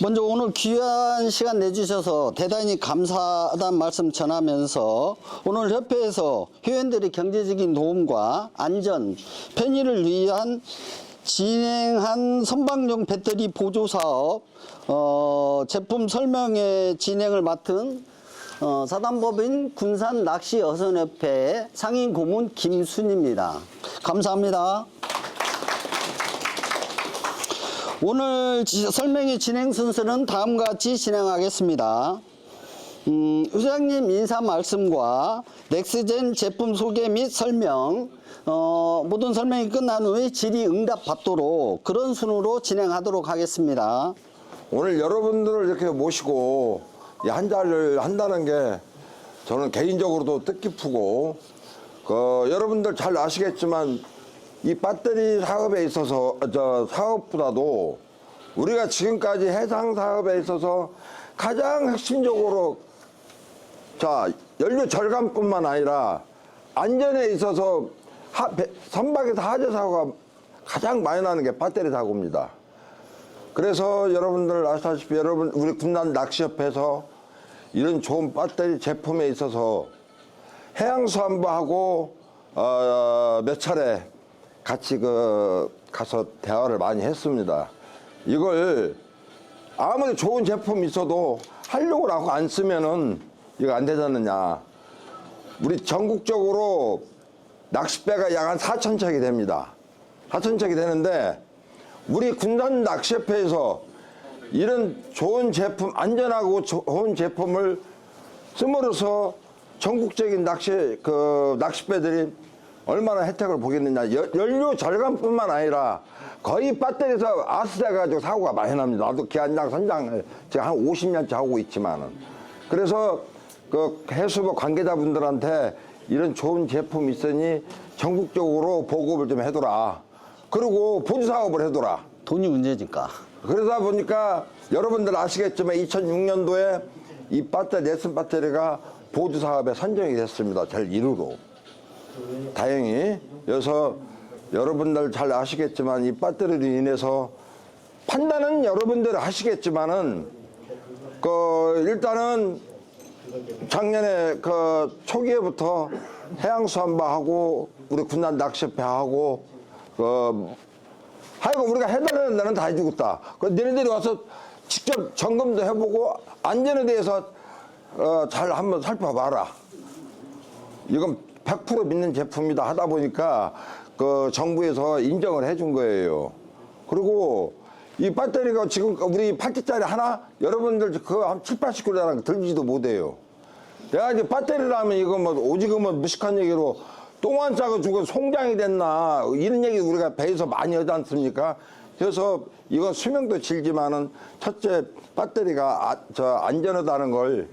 먼저 오늘 귀한 시간 내주셔서 대단히 감사하다는 말씀 전하면서 오늘 협회에서 회원들의 경제적인 도움과 안전, 편의를 위한 진행한 선박용 배터리 보조 사업 제품 설명회 진행을 맡은 사단법인 군산낚시어선협회 상임 고문 김순입니다. 감사합니다. 오늘 설명회 진행 순서는 다음과 같이 진행하겠습니다. 회장님 인사 말씀과 넥스젠 제품 소개 및 설명, 모든 설명이 끝난 후에 질의응답 받도록 그런 순으로 진행하도록 하겠습니다. 오늘 여러분들을 이렇게 모시고 한 자리를 한다는 게 저는 개인적으로도 뜻깊고, 여러분들 잘 아시겠지만 이 배터리 사업에 있어서 사업보다도 우리가 지금까지 해상 사업에 있어서 가장 핵심적으로 연료 절감뿐만 아니라 안전에 있어서 선박에서 하재 사고가 가장 많이 나는 게 배터리 사고입니다. 그래서 여러분들 아시다시피 우리 군산낚시협회에서 이런 좋은 배터리 제품에 있어서 해양수안부하고 몇 차례 같이 가서 대화를 많이 했습니다. 이걸 아무리 좋은 제품이 있어도 하려고 하고 안 쓰면은 이거 안 되지 않느냐. 우리 전국적으로 낚싯배가 약 한 4,000척이 됩니다. 4,000척이 되는데 우리 군산낚시협회에서 이런 좋은 제품, 안전하고 좋은 제품을 씀으로써 전국적인 낚싯배들이 얼마나 혜택을 보겠느냐. 연료 절감뿐만 아니라 거의 배터리에서 아스돼가지고 사고가 많이 납니다. 나도 기안장 선장을 제가 한 50년째 하고 있지만은. 그래서 해수부 관계자분들한테 이런 좋은 제품이 있으니 전국적으로 보급을 좀 해둬라. 그리고 보조 사업을 해둬라. 돈이 문제니까. 그러다 보니까 여러분들 아시겠지만 2006년도에 이 넥슨 배터리가 보조 사업에 선정이 됐습니다. 제일 1위로. 다행히. 그래서 여러분들 잘 아시겠지만 이 배터리로 인해서 판단은 여러분들 하시겠지만은 일단은 작년에 초기에부터 해양수안부하고 우리 군산낚시협회하고 하여간 우리가 해달라는 데는 다 해주겠다. 너희들이 와서 직접 점검도 해보고 안전에 대해서 잘 한번 살펴봐라. 이건 100% 믿는 제품이다 하다 보니까 정부에서 인정을 해준 거예요. 그리고 이 배터리가 지금 우리 8기짜리 하나 여러분들 한 7, 80kg랑 들지도 못해요. 내가 이제 배터리라면 이거 오지금은 무식한 얘기로 똥 안 싸고 죽어 송장이 됐나 이런 얘기 우리가 배에서 많이 하지 않습니까? 그래서 이건 수명도 길지만은 첫째 배터리가 안전하다는 걸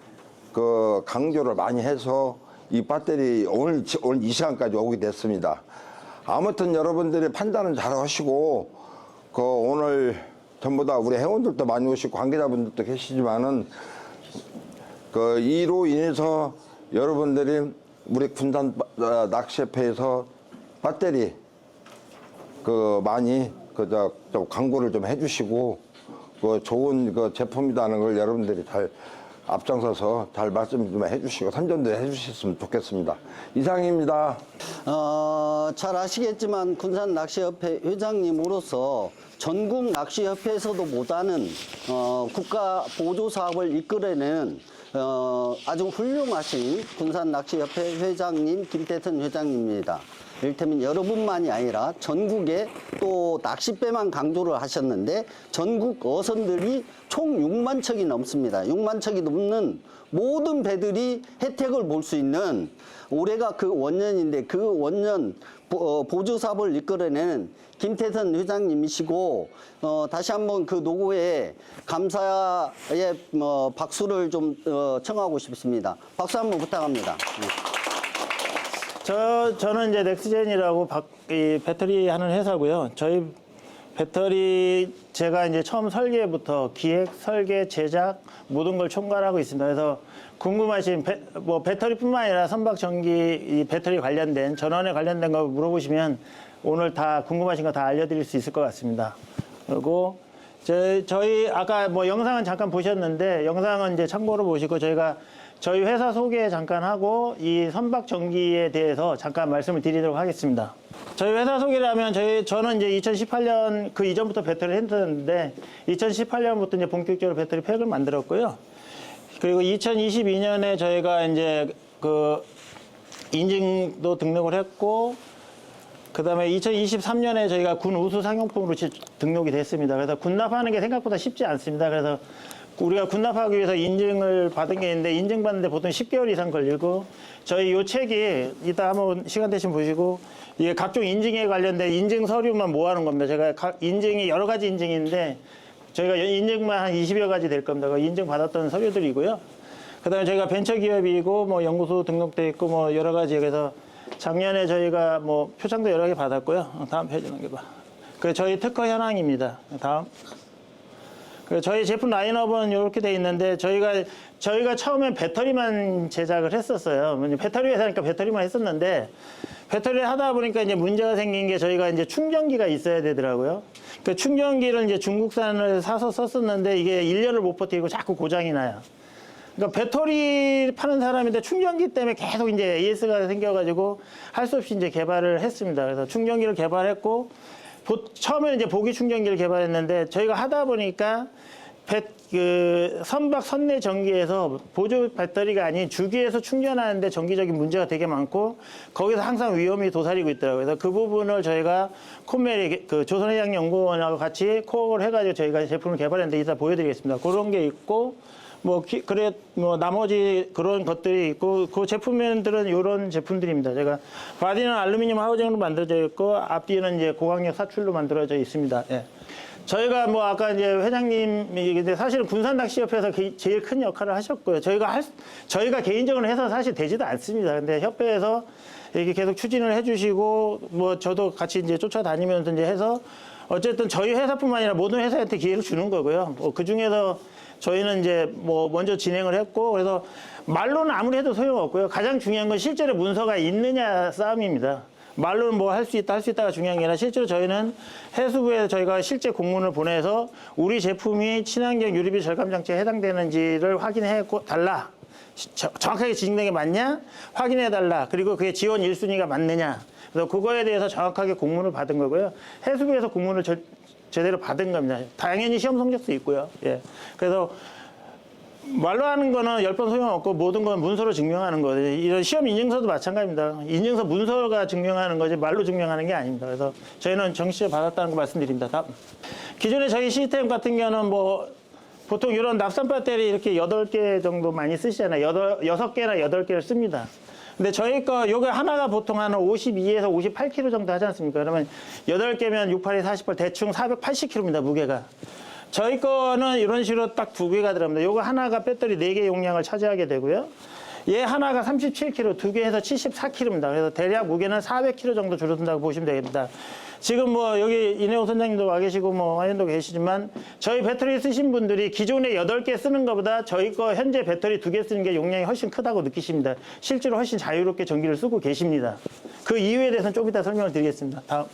강조를 많이 해서 이 배터리 오늘 이 시간까지 오게 됐습니다. 아무튼 여러분들이 판단은 잘 하시고 오늘 전부 다 우리 회원들도 많이 오시고 관계자분들도 계시지만은 이로 인해서 여러분들이 우리 군산 낚시협회에서 배터리 많이 광고를 좀 해주시고 좋은 제품이라는 걸 여러분들이 잘 앞장서서 잘 말씀 좀 해주시고 선전도 해주셨으면 좋겠습니다. 이상입니다. 잘 아시겠지만 군산낚시협회 회장님으로서 전국 낚시협회에서도 못하는 국가 보조 사업을 이끌어내는 아주 훌륭하신 군산낚시협회 회장님 김태선 회장님입니다. 이를테면 여러분만이 아니라 전국에 또 낚싯배만 강조를 하셨는데 전국 어선들이 총 6만 척이 넘습니다. 6만 척이 넘는 모든 배들이 혜택을 볼 수 있는 올해가 그 원년인데 그 원년 보조 사업을 이끌어내는 김태선 회장님이시고 다시 한번 그 노고에 감사의 박수를 좀 청하고 싶습니다. 박수 한번 부탁합니다. 저는 이제 넥스젠이라고 이 배터리 하는 회사고요. 저희 배터리 제가 이제 처음 설계부터 기획, 설계, 제작 모든 걸 총괄하고 있습니다. 그래서 궁금하신 배터리뿐만 아니라 선박 전기 이 배터리 관련된 전원에 관련된 거 물어보시면 오늘 다 궁금하신 거 다 알려드릴 수 있을 것 같습니다. 그리고 저희 아까 뭐 영상은 잠깐 보셨는데 영상은 이제 참고로 보시고 저희 회사 소개 잠깐 하고 이 선박 전기에 대해서 잠깐 말씀을 드리도록 하겠습니다. 저희 회사 소개를 하면 저는 이제 2018년 그 이전부터 배터리를 했었는데 2018년부터 이제 본격적으로 배터리 팩을 만들었고요. 그리고 2022년에 저희가 이제 그 인증도 등록을 했고 그다음에 2023년에 저희가 군 우수 상용품으로 등록이 됐습니다. 그래서 군납하는 게 생각보다 쉽지 않습니다. 그래서 우리가 군납하기 위해서 인증을 받은 게 있는데 인증받는데 보통 10개월 이상 걸리고 저희 요 책이 이따 한번 시간 되시면 보시고 이게 각종 인증에 관련된 인증 서류만 모아놓은 겁니다. 제가 인증이 여러 가지 인증인데 저희가 인증만 한 20여 가지 될 겁니다. 그 인증 받았던 서류들이고요. 그다음에 저희가 벤처기업이고 뭐 연구소 등록돼 있고 뭐 여러 가지 그래서 작년에 저희가 뭐 표창도 여러 개 받았고요. 다음 페이지 넘겨봐. 그 저희 특허 현황입니다. 다음. 저희 제품 라인업은 이렇게 돼 있는데 저희가 처음엔 배터리만 제작을 했었어요. 배터리 회사니까 배터리만 했었는데 배터리를 하다 보니까 이제 문제가 생긴 게 저희가 이제 충전기가 있어야 되더라고요. 그 충전기를 이제 중국산을 사서 썼었는데 이게 1년을 못 버티고 자꾸 고장이 나요. 그러니까 배터리 파는 사람인데 충전기 때문에 계속 이제 AS가 생겨가지고 할 수 없이 이제 개발을 했습니다. 그래서 충전기를 개발했고 처음에는 이제 보기 충전기를 개발했는데 저희가 하다 보니까 선박 선내 전기에서 보조 배터리가 아닌 주기에서 충전하는데 전기적인 문제가 되게 많고 거기서 항상 위험이 도사리고 있더라고요. 그래서 그 부분을 저희가 콤멜이 그 조선해양연구원하고 같이 코업을 해가지고 저희가 제품을 개발했는데 이따 보여드리겠습니다. 그런 게 있고 뭐 나머지 그런 것들이 있고 그 제품들은 이런 제품들입니다. 제가 바디는 알루미늄 하우징으로 만들어져 있고 앞뒤는 이제 고강력 사출로 만들어져 있습니다. 예. 저희가 뭐 아까 이제 회장님이 근데 사실은 군산낚시협회에서 제일 큰 역할을 하셨고요. 저희가 개인적으로 해서 사실 되지도 않습니다. 근데 협회에서 이렇게 계속 추진을 해주시고 뭐 저도 같이 이제 쫓아다니면서 이제 해서 어쨌든 저희 회사뿐만 아니라 모든 회사한테 기회를 주는 거고요. 그 중에서 저희는 이제 뭐 먼저 진행을 했고 그래서 말로는 아무리 해도 소용없고요. 가장 중요한 건 실제로 문서가 있느냐 싸움입니다. 말로는 뭐 할 수 있다가 중요한 게 아니라 실제로 저희는 해수부에 저희가 실제 공문을 보내서 우리 제품이 친환경 유리비 절감 장치에 해당되는지를 확인해 달라. 정확하게 지정된 게 맞냐? 확인해 달라. 그리고 그게 지원 1순위가 맞느냐. 그래서 그거에 대해서 정확하게 공문을 받은 거고요. 해수부에서 공문을 제대로 받은 겁니다. 당연히 시험 성적도 있고요. 예. 그래서 말로 하는 거는 10번 소용없고 모든 건 문서로 증명하는 거예요. 이런 시험 인증서도 마찬가지입니다. 인증서 문서가 증명하는 거지 말로 증명하는 게 아닙니다. 그래서 저희는 정시를 받았다는 거 말씀드립니다. 다음. 기존에 저희 시스템 같은 경우는 뭐 보통 이런 납산 배터리 이렇게 8개 정도 많이 쓰시잖아요. 6개나 8개를 씁니다. 근데 저희 거 요게 하나가 보통 한 52에서 58kg 정도 하지 않습니까? 그러면 8개면 6, 8에 48 대충 480kg입니다. 무게가. 저희 거는 이런 식으로 딱 2개가 들어갑니다. 요거 하나가 배터리 4개 용량을 차지하게 되고요. 얘 하나가 37kg, 2개 해서 74kg입니다. 그래서 대략 무게는 400kg 정도 줄어든다고 보시면 되겠습니다. 지금 뭐 여기 이내호 선장님도 와 계시고 뭐 화연도 계시지만 저희 배터리 쓰신 분들이 기존에 8개 쓰는 것보다 저희 거 현재 배터리 2개 쓰는 게 용량이 훨씬 크다고 느끼십니다. 실제로 훨씬 자유롭게 전기를 쓰고 계십니다. 그 이유에 대해서는 좀 이따 설명을 드리겠습니다. 다음.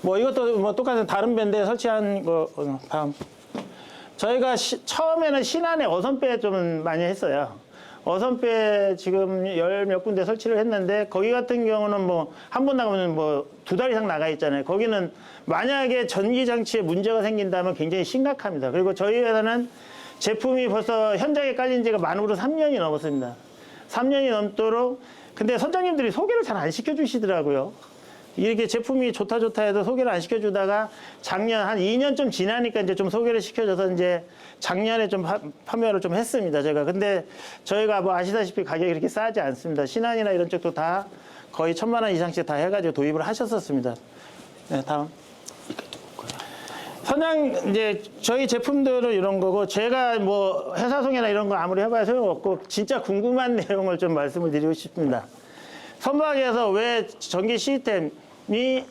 뭐 이것도 뭐 똑같은 다른 밴드에 설치한 거 다음. 저희가 처음에는 신안에 어선배 좀 많이 했어요. 어선배 지금 10몇 군데 설치를 했는데 거기 같은 경우는 뭐 한 번 나가면 뭐 2달 이상 나가 있잖아요. 거기는 만약에 전기 장치에 문제가 생긴다면 굉장히 심각합니다. 그리고 저희 회사는 제품이 벌써 현장에 깔린 지가 만으로 3년이 넘었습니다. 3년이 넘도록 근데 선장님들이 소개를 잘 안 시켜주시더라고요. 이렇게 제품이 좋다 해도 소개를 안 시켜주다가 작년 한 2년 좀 지나니까 이제 좀 소개를 시켜줘서 이제 작년에 좀 판매를 좀 했습니다. 제가. 근데 저희가 뭐 아시다시피 가격이 이렇게 싸지 않습니다. 신안이나 이런 쪽도 다 거의 1,000만 원 이상씩 다 해가지고 도입을 하셨었습니다. 네, 다음. 선장 이제 저희 제품들은 이런 거고 제가 뭐 회사 소개나 이런 거 아무리 해봐야 소용없고 진짜 궁금한 내용을 좀 말씀을 드리고 싶습니다. 선박에서 왜 전기 시스템이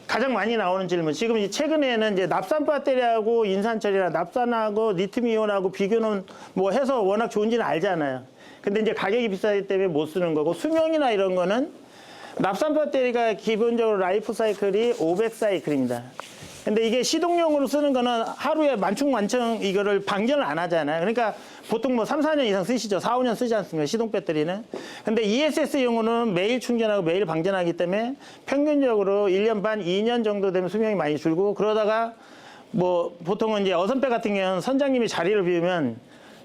가장 많이 나오는 질문. 지금 최근에는 이제 납산 배터리하고 인산철이랑 납산하고 리튬이온하고 비교는 뭐 해서 워낙 좋은지는 알잖아요. 근데 이제 가격이 비싸기 때문에 못 쓰는 거고 수명이나 이런 거는 납산 배터리가 기본적으로 라이프 사이클이 500사이클입니다. 근데 이게 시동용으로 쓰는 거는 하루에 만충만청 이거를 방전을 안 하잖아요. 그러니까 보통 뭐 3, 4년 이상 쓰시죠. 4, 5년 쓰지 않습니까? 시동 배터리는. 근데 ESS용으로는 매일 충전하고 매일 방전하기 때문에 평균적으로 1년 반, 2년 정도 되면 수명이 많이 줄고, 그러다가 뭐 보통은 이제 어선배 같은 경우는 선장님이 자리를 비우면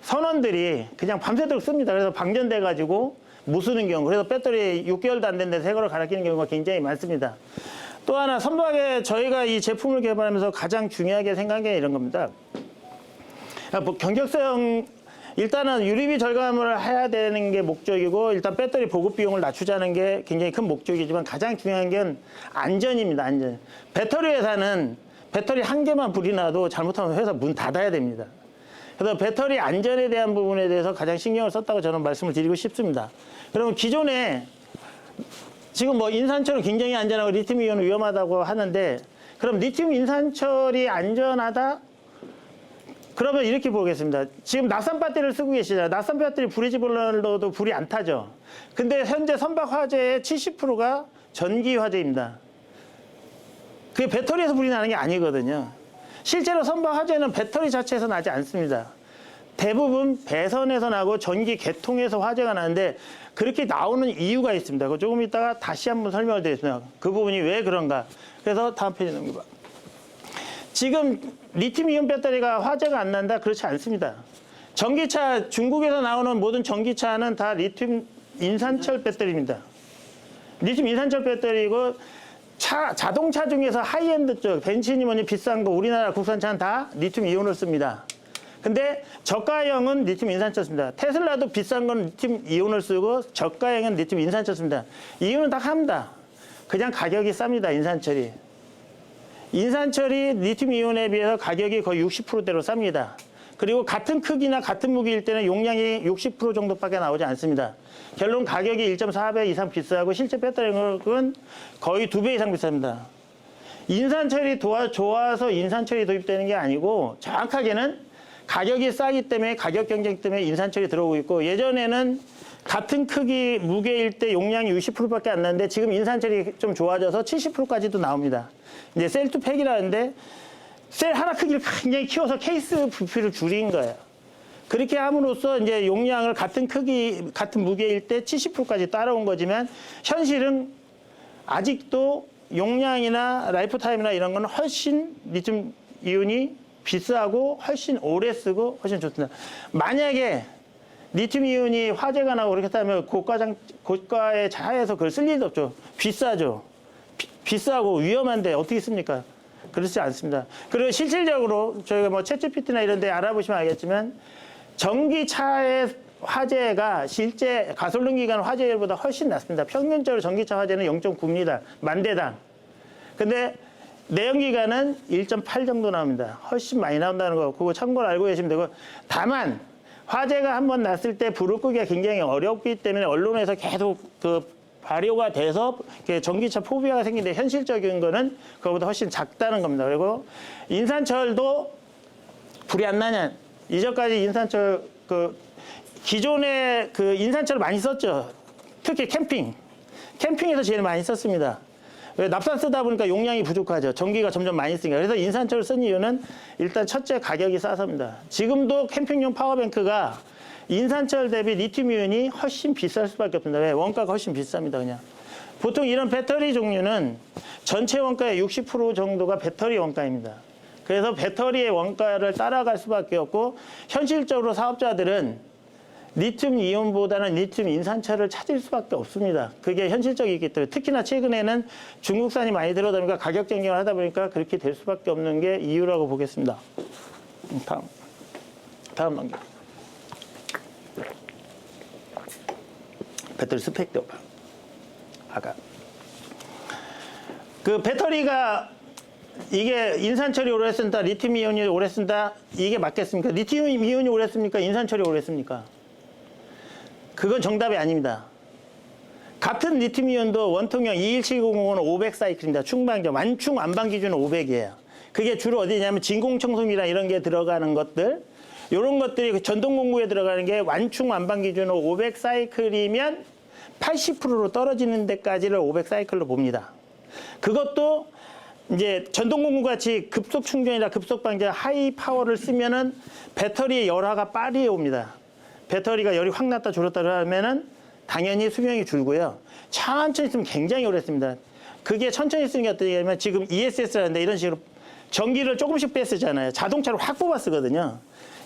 선원들이 그냥 밤새도록 씁니다. 그래서 방전돼 가지고 못 쓰는 경우, 그래서 배터리 6개월도 안 됐는데 새 거를 갈아 끼는 경우가 굉장히 많습니다. 또 하나 선박에 저희가 이 제품을 개발하면서 가장 중요하게 생각한 게 이런 겁니다. 뭐 경적성, 일단은 유리비 절감을 해야 되는 게 목적이고, 일단 배터리 보급 비용을 낮추자는 게 굉장히 큰 목적이지만 가장 중요한 건 안전입니다. 안전. 배터리 회사는 배터리 한 개만 불이 나도 잘못하면 회사 문 닫아야 됩니다. 그래서 배터리 안전에 대한 부분에 대해서 가장 신경을 썼다고 저는 말씀을 드리고 싶습니다. 그러면 기존에 지금 뭐 인산철은 굉장히 안전하고 리튬 이온은 위험하다고 하는데, 그럼 리튬 인산철이 안전하다? 그러면 이렇게 보겠습니다. 지금 납산 배터리를 쓰고 계시잖아요. 납산 배터리 불이 집어넣어도 불이 안 타죠. 근데 현재 선박 화재의 70%가 전기 화재입니다. 그게 배터리에서 불이 나는 게 아니거든요. 실제로 선박 화재는 배터리 자체에서 나지 않습니다. 대부분 배선에서 나고 전기 개통에서 화재가 나는데, 그렇게 나오는 이유가 있습니다. 그거 조금 이따가 다시 한번 설명을 드리겠습니다. 그 부분이 왜 그런가. 그래서 다음 페이지 넘겨봐. 지금 리튬이온 배터리가 화재가 안 난다? 그렇지 않습니다. 전기차, 중국에서 나오는 모든 전기차는 다 리튬 인산철 배터리입니다. 리튬 인산철 배터리고, 자동차 중에서 하이엔드 쪽, 벤츠니 뭐니 비싼 거 우리나라 국산차는 다 리튬 이온을 씁니다. 근데 저가형은 리튬 인산철 씁니다. 테슬라도 비싼 건 리튬 이온을 쓰고 저가형은 리튬 인산철 씁니다. 이유는 딱 합니다. 그냥 가격이 쌉니다. 인산철이. 인산철이 리튬 이온에 비해서 가격이 거의 60%대로 쌉니다. 그리고 같은 크기나 같은 무게일 때는 용량이 60% 정도밖에 나오지 않습니다. 결론 가격이 1.4배 이상 비싸고 실제 배터리는 거의 2배 이상 비쌉니다. 인산철이 좋아서 인산철이 도입되는 게 아니고, 정확하게는 가격이 싸기 때문에, 가격 경쟁 때문에 인산철이 들어오고 있고, 예전에는 같은 크기 무게일 때 용량이 60%밖에 안 나는데 지금 인산철이 좀 좋아져서 70%까지도 나옵니다. 이제 셀 투 팩이라는데 셀 하나 크기를 굉장히 키워서 케이스 부피를 줄인 거예요. 그렇게 함으로써 이제 용량을 같은 크기, 같은 무게일 때 70%까지 따라온 거지만, 현실은 아직도 용량이나 라이프 타임이나 이런 거는 훨씬 리튬 이온이 비싸고 훨씬 오래 쓰고 훨씬 좋습니다. 만약에 리튬 이온이 화재가 나고 그렇게 하면 고가의 차에서 그걸 쓸 일도 없죠. 비싸죠. 비싸고 위험한데 어떻게 씁니까? 그렇지 않습니다. 그리고 실질적으로 저희가 뭐 챗GPT나 이런 데 알아보시면 알겠지만, 전기차의 화재가 실제 가솔린 기관 화재율보다 훨씬 낮습니다. 평균적으로 전기차 화재는 0.9입니다. 만 대당. 근데 내연기관은 1.8 정도 나옵니다. 훨씬 많이 나온다는 거, 그거 참고로 알고 계시면 되고, 다만 화재가 한번 났을 때 불을 끄기가 굉장히 어렵기 때문에 언론에서 계속 그 발효가 돼서 전기차 포비아가 생기는데, 현실적인 거는 그거보다 훨씬 작다는 겁니다. 그리고 인산철도 불이 안 나냐. 이전까지 인산철, 기존에 인산철을 많이 썼죠. 특히 캠핑에서 제일 많이 썼습니다. 왜? 납산 쓰다 보니까 용량이 부족하죠. 전기가 점점 많이 쓰니까. 그래서 인산철을 쓴 이유는 일단 첫째 가격이 싸서입니다. 지금도 캠핑용 파워뱅크가 인산철 대비 리튬 이온이 훨씬 비쌀 수밖에 없습니다. 왜? 원가가 훨씬 비쌉니다. 그냥. 보통 이런 배터리 종류는 전체 원가의 60% 정도가 배터리 원가입니다. 그래서 배터리의 원가를 따라갈 수밖에 없고, 현실적으로 사업자들은 리튬 이온보다는 리튬 인산철을 찾을 수밖에 없습니다. 그게 현실적이기 때문에. 특히나 최근에는 중국산이 많이 들어오다 보니까 가격 경쟁을 하다 보니까 그렇게 될 수밖에 없는 게 이유라고 보겠습니다. 다음 넘겨. 배터리 스펙도 봐. 아까 그 배터리가 이게 인산철이 오래 쓴다, 리튬 이온이 오래 쓴다, 이게 맞겠습니까? 리튬 이온이 오래 씁니까? 인산철이 오래 씁니까? 그건 정답이 아닙니다. 같은 리튬 이온도 원통형 21700은 500 사이클입니다. 충방전, 완충 안방 기준은 500이에요. 그게 주로 어디냐면 진공청소기나 이런 게 들어가는 것들, 이런 것들이 전동 공구에 들어가는 게 완충 안방 기준으로 500 사이클이면 80%로 떨어지는 데까지를 500 사이클로 봅니다. 그것도 이제 전동공구 같이 급속 충전이나 급속 방전 하이 파워를 쓰면은 배터리의 열화가 빨리 옵니다. 배터리가 열이 확 났다 줄었다 하면은 당연히 수명이 줄고요. 천천히 쓰면 굉장히 오래 씁니다. 그게 천천히 쓰는 게 어떤 얘기냐면 지금 ESS라는데 이런 식으로 전기를 조금씩 빼쓰잖아요. 자동차로 확 뽑아 쓰거든요.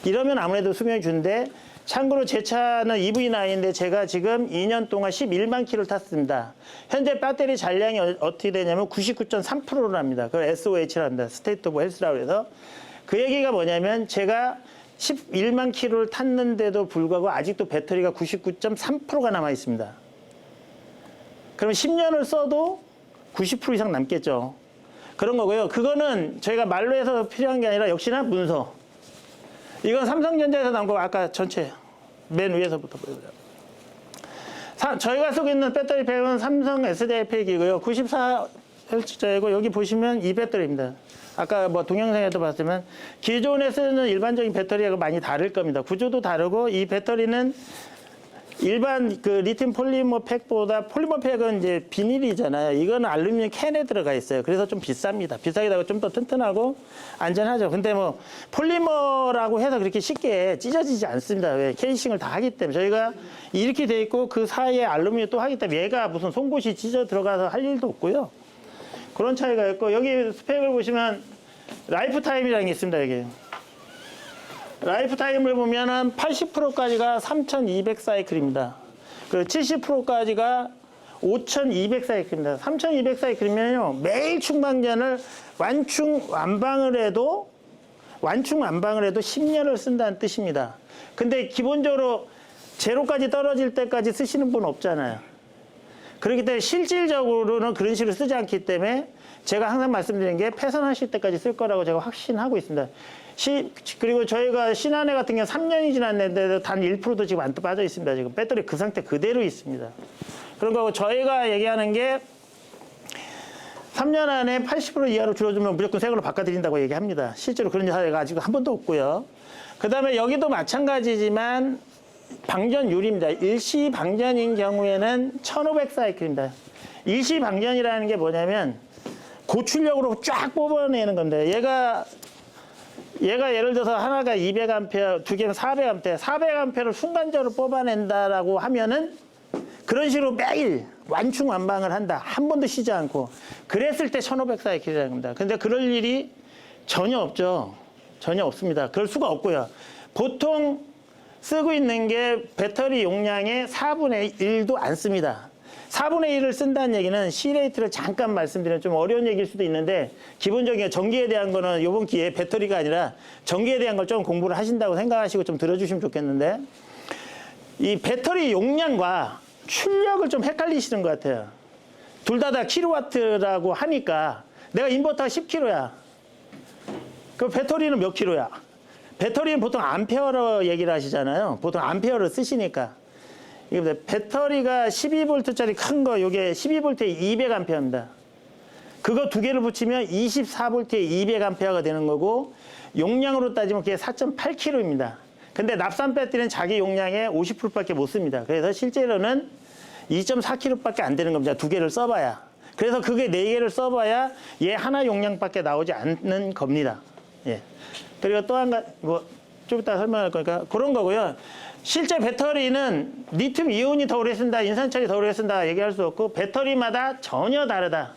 이러면 아무래도 수명이 주는데 참고로 제 차는 EV9인데 제가 지금 2년 동안 11만 킬로를 탔습니다. 현재 배터리 잔량이 어떻게 되냐면 99.3%로 합니다. 그걸 SOH라고 합니다. 스테이트 오브 헬스라고 해서 그 얘기가 뭐냐면 제가 11만 킬로를 탔는데도 불구하고 아직도 배터리가 99.3%가 남아 있습니다. 그럼 10년을 써도 90% 이상 남겠죠. 그런 거고요. 그거는 저희가 말로 해서 필요한 게 아니라 역시나 문서. 이건 삼성전자에서 나온 거 아까 전체 맨 위에서부터 보여드려요. 저희가 쓰고 있는 배터리 팩은 삼성 SDI 팩이고요. 94Hz짜리고 여기 보시면 이 배터리입니다. 아까 뭐 동영상에도 봤지만 기존에 쓰는 일반적인 배터리하고 많이 다를 겁니다. 구조도 다르고 이 배터리는 일반 그 리튬 폴리머 팩보다 폴리머 팩은 이제 비닐이잖아요. 이거는 알루미늄 캔에 들어가 있어요. 그래서 좀 비쌉니다. 비싸기도 하고 좀 더 튼튼하고 안전하죠. 근데 뭐 폴리머라고 해서 그렇게 쉽게 찢어지지 않습니다. 왜? 케이싱을 다 하기 때문에 저희가 이렇게 돼 있고 그 사이에 알루미늄 또 하기 때문에 얘가 무슨 송곳이 찢어 들어가서 할 일도 없고요. 그런 차이가 있고 여기 스펙을 보시면 라이프 타임이라는 게 있습니다. 여기. 라이프 타임을 보면은 80%까지가 3200 사이클입니다. 그 70%까지가 5200 사이클입니다. 3200 사이클이면요. 매일 충방전을 완충완방을 해도 10년을 쓴다는 뜻입니다. 근데 기본적으로 제로까지 떨어질 때까지 쓰시는 분 없잖아요. 그렇기 때문에 실질적으로는 그런 식으로 쓰지 않기 때문에 제가 항상 말씀드리는 게 폐선하실 때까지 쓸 거라고 제가 확신하고 있습니다. 그리고 저희가 신한해 같은 경우 3년이 지났는데도 단 1%도 지금 안 빠져 있습니다. 지금 배터리 그 상태 그대로 있습니다. 그런 거고 저희가 얘기하는 게 3년 안에 80% 이하로 줄어들면 무조건 새 걸로 바꿔드린다고 얘기합니다. 실제로 그런 사례가 아직도 한 번도 없고요. 그 다음에 여기도 마찬가지지만 방전율입니다. 일시 방전인 경우에는 1500 사이클입니다. 일시 방전이라는 게 뭐냐면 고출력으로 쫙 뽑아내는 건데 얘가 예를 들어서 하나가 200A, 두 개는 400A, 400A를 순간적으로 뽑아낸다라고 하면은 그런 식으로 매일 완충완방을 한다. 한 번도 쉬지 않고. 그랬을 때 1500 사이클이라는 겁니다. 근데 그럴 일이 전혀 없죠. 전혀 없습니다. 그럴 수가 없고요. 보통 쓰고 있는 게 배터리 용량의 4분의 1도 안 씁니다. 4분의 1을 쓴다는 얘기는 C레이트를 잠깐 말씀드리면 좀 어려운 얘기일 수도 있는데 기본적인 전기에 대한 거는 이번 기회에 배터리가 아니라 전기에 대한 걸 좀 공부를 하신다고 생각하시고 좀 들어주시면 좋겠는데 이 배터리 용량과 출력을 좀 헷갈리시는 것 같아요. 둘 다 킬로와트라고 하니까 내가 인버터가 10kg야. 그 배터리는 몇 킬로야? 배터리는 보통 암페어로 얘기를 하시잖아요. 보통 암페어를 쓰시니까. 배터리가 12V짜리 큰 거, 요게 12V에 200A입니다. 그거 두 개를 붙이면 24V에 200A가 되는 거고, 용량으로 따지면 그게 4.8kg입니다. 근데 납산 배터리는 자기 용량의 50%밖에 못 씁니다. 그래서 실제로는 2.4kg밖에 안 되는 겁니다. 두 개를 써봐야. 그래서 그게 네 개를 써봐야 얘 하나 용량밖에 나오지 않는 겁니다. 예. 그리고 또 한 가지, 좀 이따 설명할 거니까 그런 거고요. 실제 배터리는 리튬 이온이 더 오래 쓴다, 인산철이 더 오래 쓴다 얘기할 수 없고 배터리마다 전혀 다르다.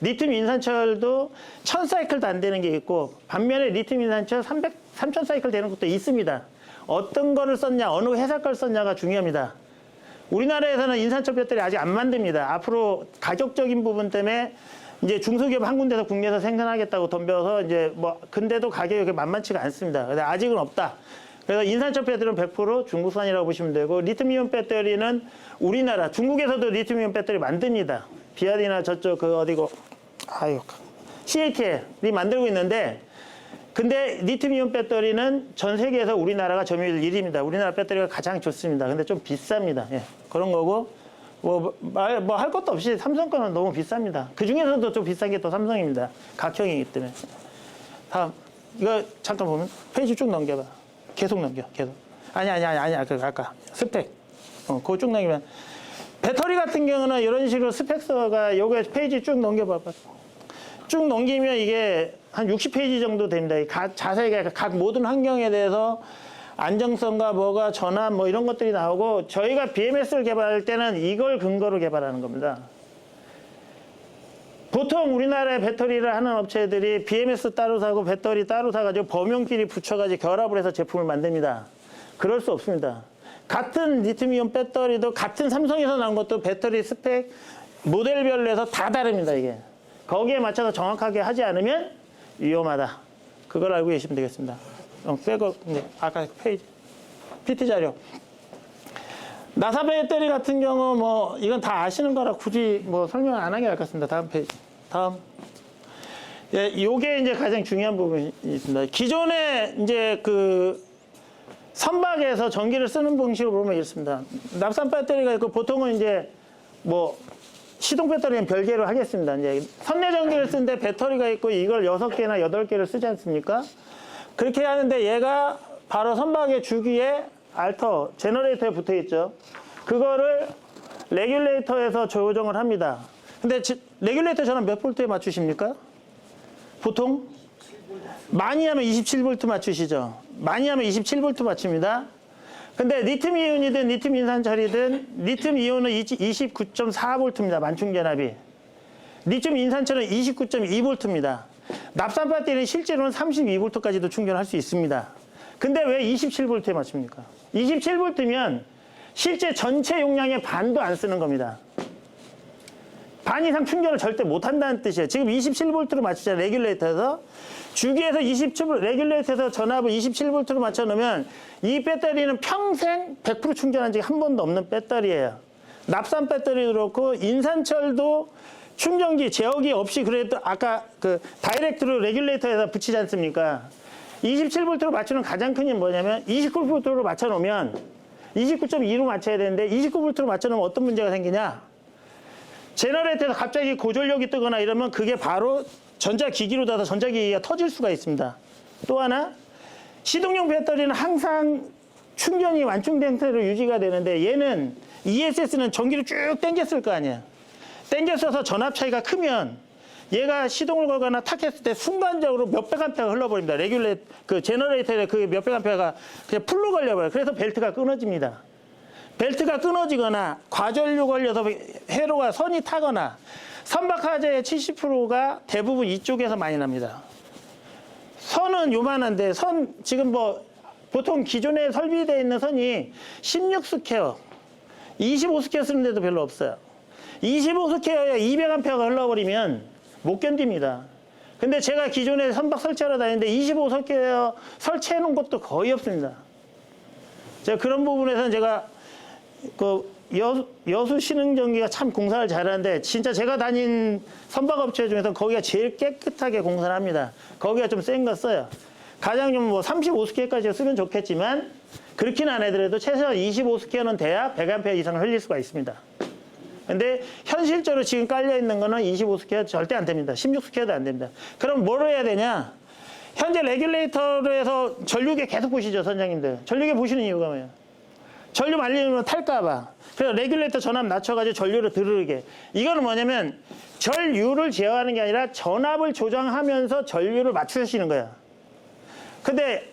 리튬 인산철도 1000사이클도 안 되는 게 있고 반면에 리튬 인산철 3000사이클 되는 것도 있습니다. 어떤 거를 썼냐, 어느 회사 걸 썼냐가 중요합니다. 우리나라에서는 인산철 배터리 아직 안 만듭니다. 앞으로 가격적인 부분 때문에 이제 중소기업 한 군데서 국내에서 생산하겠다고 덤벼서 이제 근데도 가격이 만만치가 않습니다. 근데 아직은 없다. 그래서 인산철 배터리는 100% 중국산이라고 보시면 되고 리튬이온 배터리는 우리나라, 중국에서도 리튬이온 배터리 만듭니다. 비아디나 저쪽 CATL이 만들고 있는데 근데 리튬이온 배터리는 전 세계에서 우리나라가 점유율 1위입니다. 우리나라 배터리가 가장 좋습니다. 근데 좀 비쌉니다. 예, 그런 거고 할 것도 없이 삼성 거는 너무 비쌉니다. 그 중에서도 좀 비싼 게 또 삼성입니다. 각형이기 때문에. 다음 이거 잠깐 보면 페이지 쭉 넘겨봐. 계속 넘겨. 계속. 아니야. 아까 스펙. 그거 쭉 넘기면 배터리 같은 경우는 이런 식으로 스펙서가 요거 페이지 쭉 넘겨봐봐. 쭉 넘기면 이게 한 60페이지 정도 됩니다. 자세하게 각 모든 환경에 대해서 안정성과 뭐가 전압 뭐 이런 것들이 나오고 저희가 BMS를 개발할 때는 이걸 근거로 개발하는 겁니다. 보통 우리나라의 배터리를 하는 업체들이 BMS 따로 사고 배터리 따로 사가지고 범용끼리 붙여가지고 결합을 해서 제품을 만듭니다. 그럴 수 없습니다. 같은 리튬이온 배터리도 같은 삼성에서 나온 것도 배터리 스펙 모델별로 해서 다 다릅니다. 이게 거기에 맞춰서 정확하게 하지 않으면 위험하다. 그걸 알고 계시면 되겠습니다. 백업, 네, 아까 페이지 PT 자료. 나사 배터리 같은 경우 뭐 이건 다 아시는 거라 굳이 뭐 설명 안 하게 할 것 같습니다. 다음 페이지. 다음. 예, 요게 이제 가장 중요한 부분이 있습니다. 기존에 이제 그 선박에서 전기를 쓰는 방식으로 보면 이렇습니다. 납산 배터리가 있고 보통은 이제 뭐 시동 배터리는 별개로 하겠습니다. 이제 선내 전기를 쓰는데 배터리가 있고 이걸 6개나 8개를 쓰지 않습니까? 그렇게 하는데 얘가 바로 선박의 주기에 알터, 제너레이터에 붙어 있죠. 그거를 레귤레이터에서 조정을 합니다. 근데 레귤레이터 전압 몇 볼트에 맞추십니까? 보통? 많이 하면 27볼트 맞추시죠. 많이 하면 27볼트 맞춥니다. 근데 리튬 이온이든 리튬 인산철이든 리튬 이온은 29.4볼트입니다. 만충전압이. 리튬 인산철은 29.2볼트입니다. 납산 배터리는 실제로는 32볼트까지도 충전할 수 있습니다. 근데 왜 27볼트에 맞춥니까? 27볼트면 실제 전체 용량의 반도 안 쓰는 겁니다. 반 이상 충전을 절대 못 한다는 뜻이에요. 지금 27볼트로 맞추잖아요. 레귤레이터에서. 주기에서 27V, 레귤레이터에서 전압을 27볼트로 맞춰놓으면 이 배터리는 평생 100% 충전한 적이 한 번도 없는 배터리예요. 납산 배터리도 그렇고 인산철도 충전기, 제어기 없이 그래도 아까 그 다이렉트로 레귤레이터에다 붙이지 않습니까? 27볼트로 맞추는 가장 큰 이유는 뭐냐면 29볼트로 맞춰놓으면 29.2로 맞춰야 되는데 29볼트로 맞춰놓으면 어떤 문제가 생기냐? 제너레이터에서 갑자기 고전력이 뜨거나 이러면 그게 바로 전자기기로 닿아서 전자기기가 터질 수가 있습니다. 또 하나, 시동용 배터리는 항상 충전이 완충된 상태로 유지가 되는데 얘는 ESS는 전기를 쭉 당겼을 거 아니에요. 당겼어서 전압 차이가 크면 얘가 시동을 걸거나 탁 했을 때 순간적으로 몇백 암페어가 흘러버립니다. 그 제너레이터에 그 몇백 암페어가 그냥 풀로 걸려버려요. 그래서 벨트가 끊어집니다. 벨트가 끊어지거나 과전류 걸려서 회로가 선이 타거나 선박화재의 70%가 대부분 이쪽에서 많이 납니다. 선은 요만한데 지금 뭐 보통 기존에 설비되어 있는 선이 16스퀘어, 25스퀘어 쓰는 데도 별로 없어요. 25스퀘어에 200암페어가 흘러버리면 못 견딥니다. 근데 제가 기존에 선박 설치하러 다니는데 25스퀘어 설치해 놓은 것도 거의 없습니다. 제가 그런 부분에서는 제가 그 여수 신흥전기가 참 공사를 잘하는데 진짜 제가 다닌 선박업체 중에서 거기가 제일 깨끗하게 공사를 합니다. 거기가 좀 센 거 써요. 가장 좀 뭐 35스퀘어까지 쓰면 좋겠지만 그렇게는 안 해더라도 최소한 25스퀘어는 돼야 100A 이상을 흘릴 수가 있습니다. 근데 현실적으로 지금 깔려 있는 거는 25스퀘어 절대 안 됩니다. 16스퀘어도 안 됩니다. 그럼 뭘 해야 되냐? 현재 레귤레이터에서 전류계 계속 보시죠, 선장님들. 전류계 보시는 이유가 뭐예요? 전류 말리면 탈까봐. 그래서 레귤레이터 전압 낮춰가지고 전류를 들르게. 이거는 뭐냐면 전류를 제어하는 게 아니라 전압을 조정하면서 전류를 맞추시는 거야. 근데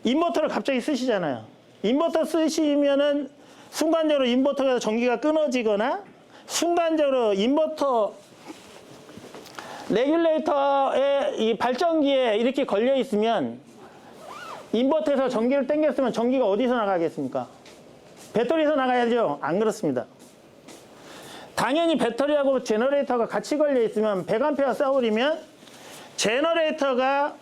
인버터를 갑자기 쓰시잖아요. 인버터 쓰시면은 순간적으로 인버터에서 전기가 끊어지거나 순간적으로 인버터 레귤레이터의 이 발전기에 이렇게 걸려 있으면 인버터에서 전기를 당겼으면 전기가 어디서 나가겠습니까? 배터리에서 나가야죠. 안 그렇습니다. 당연히 배터리하고 제너레이터가 같이 걸려 있으면 100A 싸우리면 제너레이터가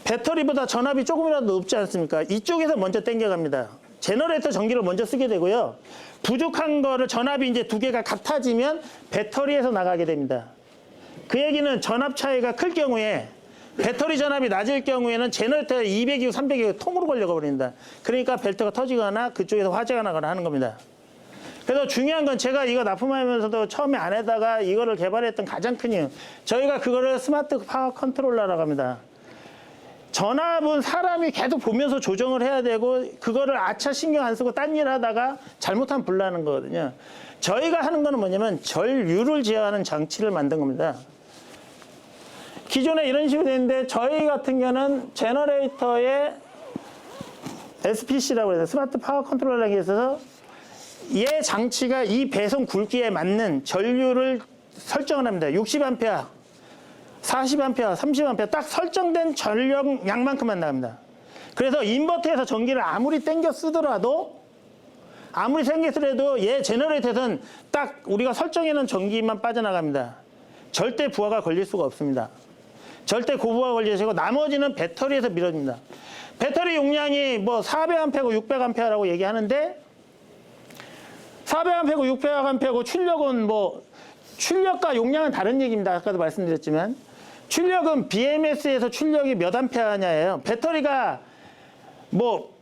배터리보다 전압이 조금이라도 높지 않습니까? 이쪽에서 먼저 당겨갑니다. 제너레이터 전기를 먼저 쓰게 되고요. 부족한 거를 전압이 이제 두 개가 같아지면 배터리에서 나가게 됩니다. 그 얘기는 전압 차이가 클 경우에 배터리 전압이 낮을 경우에는 제너레이터가 200이고 300이고 통으로 걸려가 버립니다. 그러니까 벨트가 터지거나 그쪽에서 화재가 나거나 하는 겁니다. 그래서 중요한 건 제가 이거 납품하면서도 처음에 안 해다가 이거를 개발했던 가장 큰 이유. 저희가 그거를 스마트 파워 컨트롤러라고 합니다. 전압은 사람이 계속 보면서 조정을 해야 되고 그거를 아차 신경 안 쓰고 딴 일 하다가 잘못하면 불나는 거거든요. 저희가 하는 거는 뭐냐면 전류를 제어하는 장치를 만든 겁니다. 기존에 이런 식으로 되는데 저희 같은 경우는 제너레이터에 SPC라고 해서 스마트 파워 컨트롤러라는 게 있어서 얘 장치가 이 배송 굵기에 맞는 전류를 설정을 합니다. 60A, 40A, 30A 딱 설정된 전력 양만큼만 나갑니다. 그래서 인버터에서 전기를 아무리 땡겨 쓰더라도 얘 제너레이터에서는 딱 우리가 설정해놓은 전기만 빠져나갑니다. 절대 부하가 걸릴 수가 없습니다. 절대 고부하가 걸리시고 나머지는 배터리에서 밀어줍니다. 배터리 용량이 뭐 400A고 600A라고 얘기하는데 400A고 600A고 출력은 뭐 출력과 용량은 다른 얘기입니다. 아까도 말씀드렸지만 출력은 BMS에서 출력이 몇 암페어냐예요. 배터리가 뭐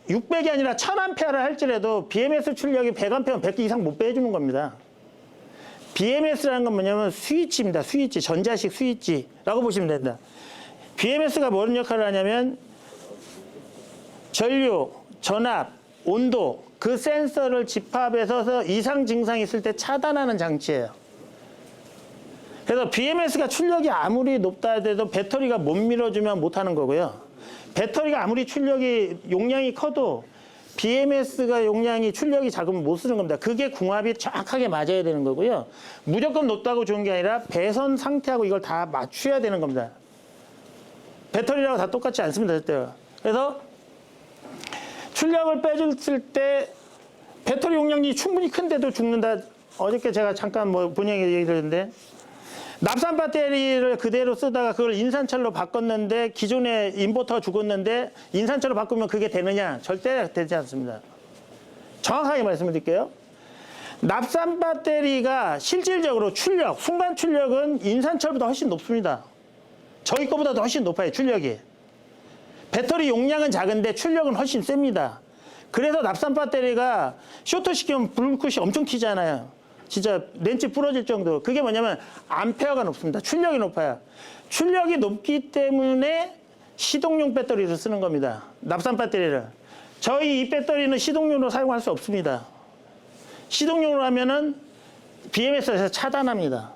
600이 아니라 1000A를 할지라도 BMS 출력이 100A면 100개 이상 못 빼주는 겁니다. BMS라는 건 뭐냐면 스위치입니다. 스위치, 전자식 스위치라고 보시면 된다. BMS가 뭔 역할을 하냐면 전류, 전압, 온도 그 센서를 집합해서 이상 증상이 있을 때 차단하는 장치예요. 그래서 BMS가 출력이 아무리 높다 해도 배터리가 못 밀어주면 못하는 거고요. 배터리가 아무리 출력이 용량이 커도 BMS가 용량이 출력이 작으면 못 쓰는 겁니다. 그게 궁합이 정확하게 맞아야 되는 거고요. 무조건 높다고 좋은 게 아니라 배선 상태하고 이걸 다 맞춰야 되는 겁니다. 배터리라고 다 똑같지 않습니다. 절대로. 그래서 출력을 빼줬을 때 배터리 용량이 충분히 큰데도 죽는다. 어저께 제가 잠깐 뭐 본인에게 얘기 드렸는데 납산 배터리를 그대로 쓰다가 그걸 인산철로 바꿨는데 기존에 인버터가 죽었는데 인산철로 바꾸면 그게 되느냐? 절대 되지 않습니다. 정확하게 말씀드릴게요. 납산 배터리가 실질적으로 출력, 순간 출력은 인산철보다 훨씬 높습니다. 저희 거보다도 훨씬 높아요, 출력이. 배터리 용량은 작은데 출력은 훨씬 셉니다. 그래서 납산 배터리가 쇼트시키면 불빛이 엄청 튀잖아요. 진짜 렌치 부러질 정도로. 그게 뭐냐면 암페어가 높습니다. 출력이 높아요. 출력이 높기 때문에 시동용 배터리를 쓰는 겁니다. 납산 배터리를. 저희 이 배터리는 시동용으로 사용할 수 없습니다. 시동용으로 하면은 BMS에서 차단합니다.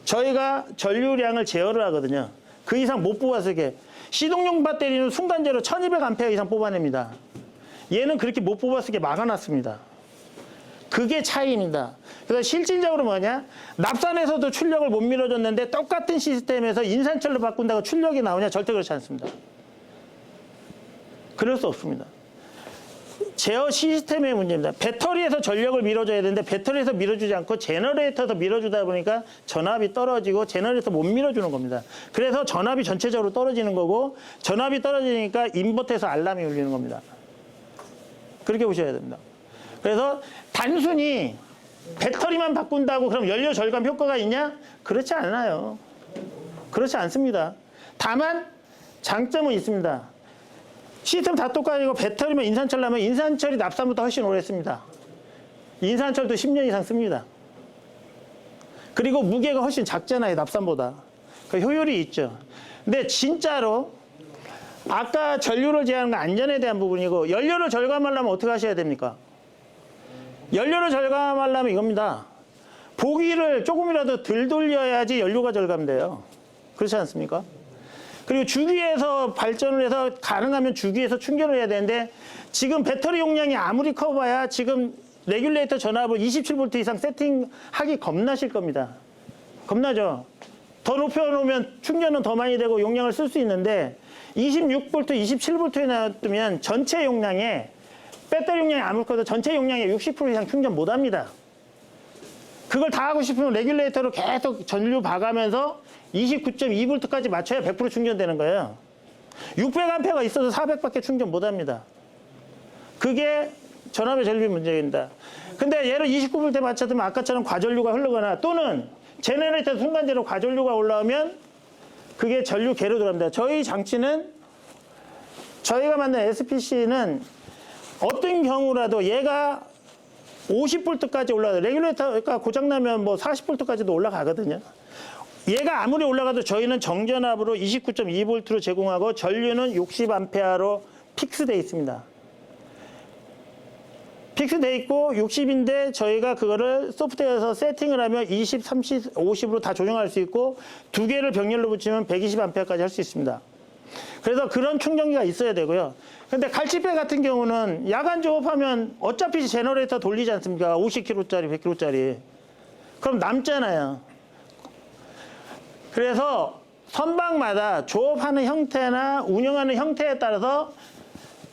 저희가 전류량을 제어를 하거든요. 그 이상 못 뽑아서 이게 시동용 배터리는 순간제로 1200A 이상 뽑아냅니다. 얘는 그렇게 못 뽑아서 이게 막아놨습니다. 그게 차이입니다. 그래서 실질적으로 뭐냐? 납산에서도 출력을 못 밀어줬는데 똑같은 시스템에서 인산철로 바꾼다고 출력이 나오냐? 절대 그렇지 않습니다. 그럴 수 없습니다. 제어 시스템의 문제입니다. 배터리에서 전력을 밀어줘야 되는데 배터리에서 밀어주지 않고 제너레이터에서 밀어주다 보니까 전압이 떨어지고 제너레이터 못 밀어주는 겁니다. 그래서 전압이 전체적으로 떨어지는 거고 전압이 떨어지니까 인버터에서 알람이 울리는 겁니다. 그렇게 보셔야 됩니다. 그래서 단순히 배터리만 바꾼다고 그럼 연료 절감 효과가 있냐? 그렇지 않아요. 그렇지 않습니다. 다만 장점은 있습니다. 시스템 다 똑같이고 배터리만 인산철 나면 인산철이 납산보다 훨씬 오래 씁니다. 인산철도 10년 이상 씁니다. 그리고 무게가 훨씬 작잖아요, 납산보다. 그 효율이 있죠. 근데 진짜로 아까 전류를 제어하는 건 안전에 대한 부분이고 연료를 절감하려면 어떻게 하셔야 됩니까? 연료를 절감하려면 이겁니다. 보기를 조금이라도 덜 돌려야지 연료가 절감돼요. 그렇지 않습니까? 그리고 주기에서 발전을 해서 가능하면 주기에서 충전을 해야 되는데 지금 배터리 용량이 아무리 커봐야 지금 레귤레이터 전압을 27V 이상 세팅하기 겁나실 겁니다. 겁나죠? 더 높여놓으면 충전은 더 많이 되고 용량을 쓸 수 있는데 26V, 27V에 놔두면 전체 용량에 배터리 용량이 아무리 커도 전체 용량의 60% 이상 충전 못합니다. 그걸 다 하고 싶으면 레귤레이터로 계속 전류 봐가면서 29.2V까지 맞춰야 100% 충전되는 거예요. 600A가 있어도 400밖에 충전 못합니다. 그게 전압의 전류비 문제입니다. 근데 얘를 29V 맞춰두면 아까처럼 과전류가 흐르거나 또는 제너레이터 순간제로 과전류가 올라오면 그게 전류계로 들어갑니다. 저희 장치는 저희가 만든 SPC는 어떤 경우라도 얘가 50V까지 올라가요. 레귤레이터가 고장나면 뭐 40V까지도 올라가거든요. 얘가 아무리 올라가도 저희는 정전압으로 29.2V로 제공하고 전류는 60A로 픽스되어 있습니다. 픽스돼 있고 60인데 저희가 그거를 소프트웨어에서 세팅을 하면 20, 30, 50으로 다 조정할 수 있고 두 개를 병렬로 붙이면 120A까지 할 수 있습니다. 그래서 그런 충전기가 있어야 되고요. 근데 갈치배 같은 경우는 야간 조업하면 어차피 제너레이터 돌리지 않습니까? 50kg짜리, 100kg짜리. 그럼 남잖아요. 그래서 선박마다 조업하는 형태나 운영하는 형태에 따라서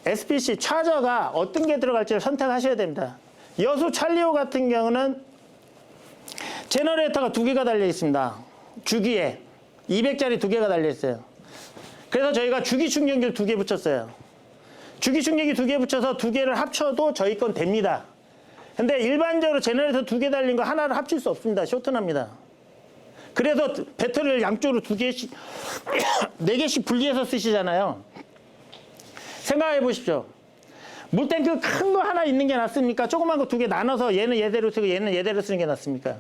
SPC 차저가 어떤 게 들어갈지를 선택하셔야 됩니다. 여수 찰리오 같은 경우는 제너레이터가 두 개가 달려 있습니다. 주기에 200짜리 두 개가 달려 있어요. 그래서 저희가 주기 충전기를 두 개 붙였어요. 주기 충전기 두 개 붙여서 두 개를 합쳐도 저희 건 됩니다. 근데 일반적으로 제너레이터 두 개 달린 거 하나를 합칠 수 없습니다. 쇼트납니다. 그래서 배터리를 양쪽으로 두 개씩, 네 개씩 분리해서 쓰시잖아요. 생각해 보십시오. 물탱크 큰 거 하나 있는 게 낫습니까? 조그만 거 두 개 나눠서 얘는 얘대로 쓰고 얘는 얘대로 쓰는 게 낫습니까?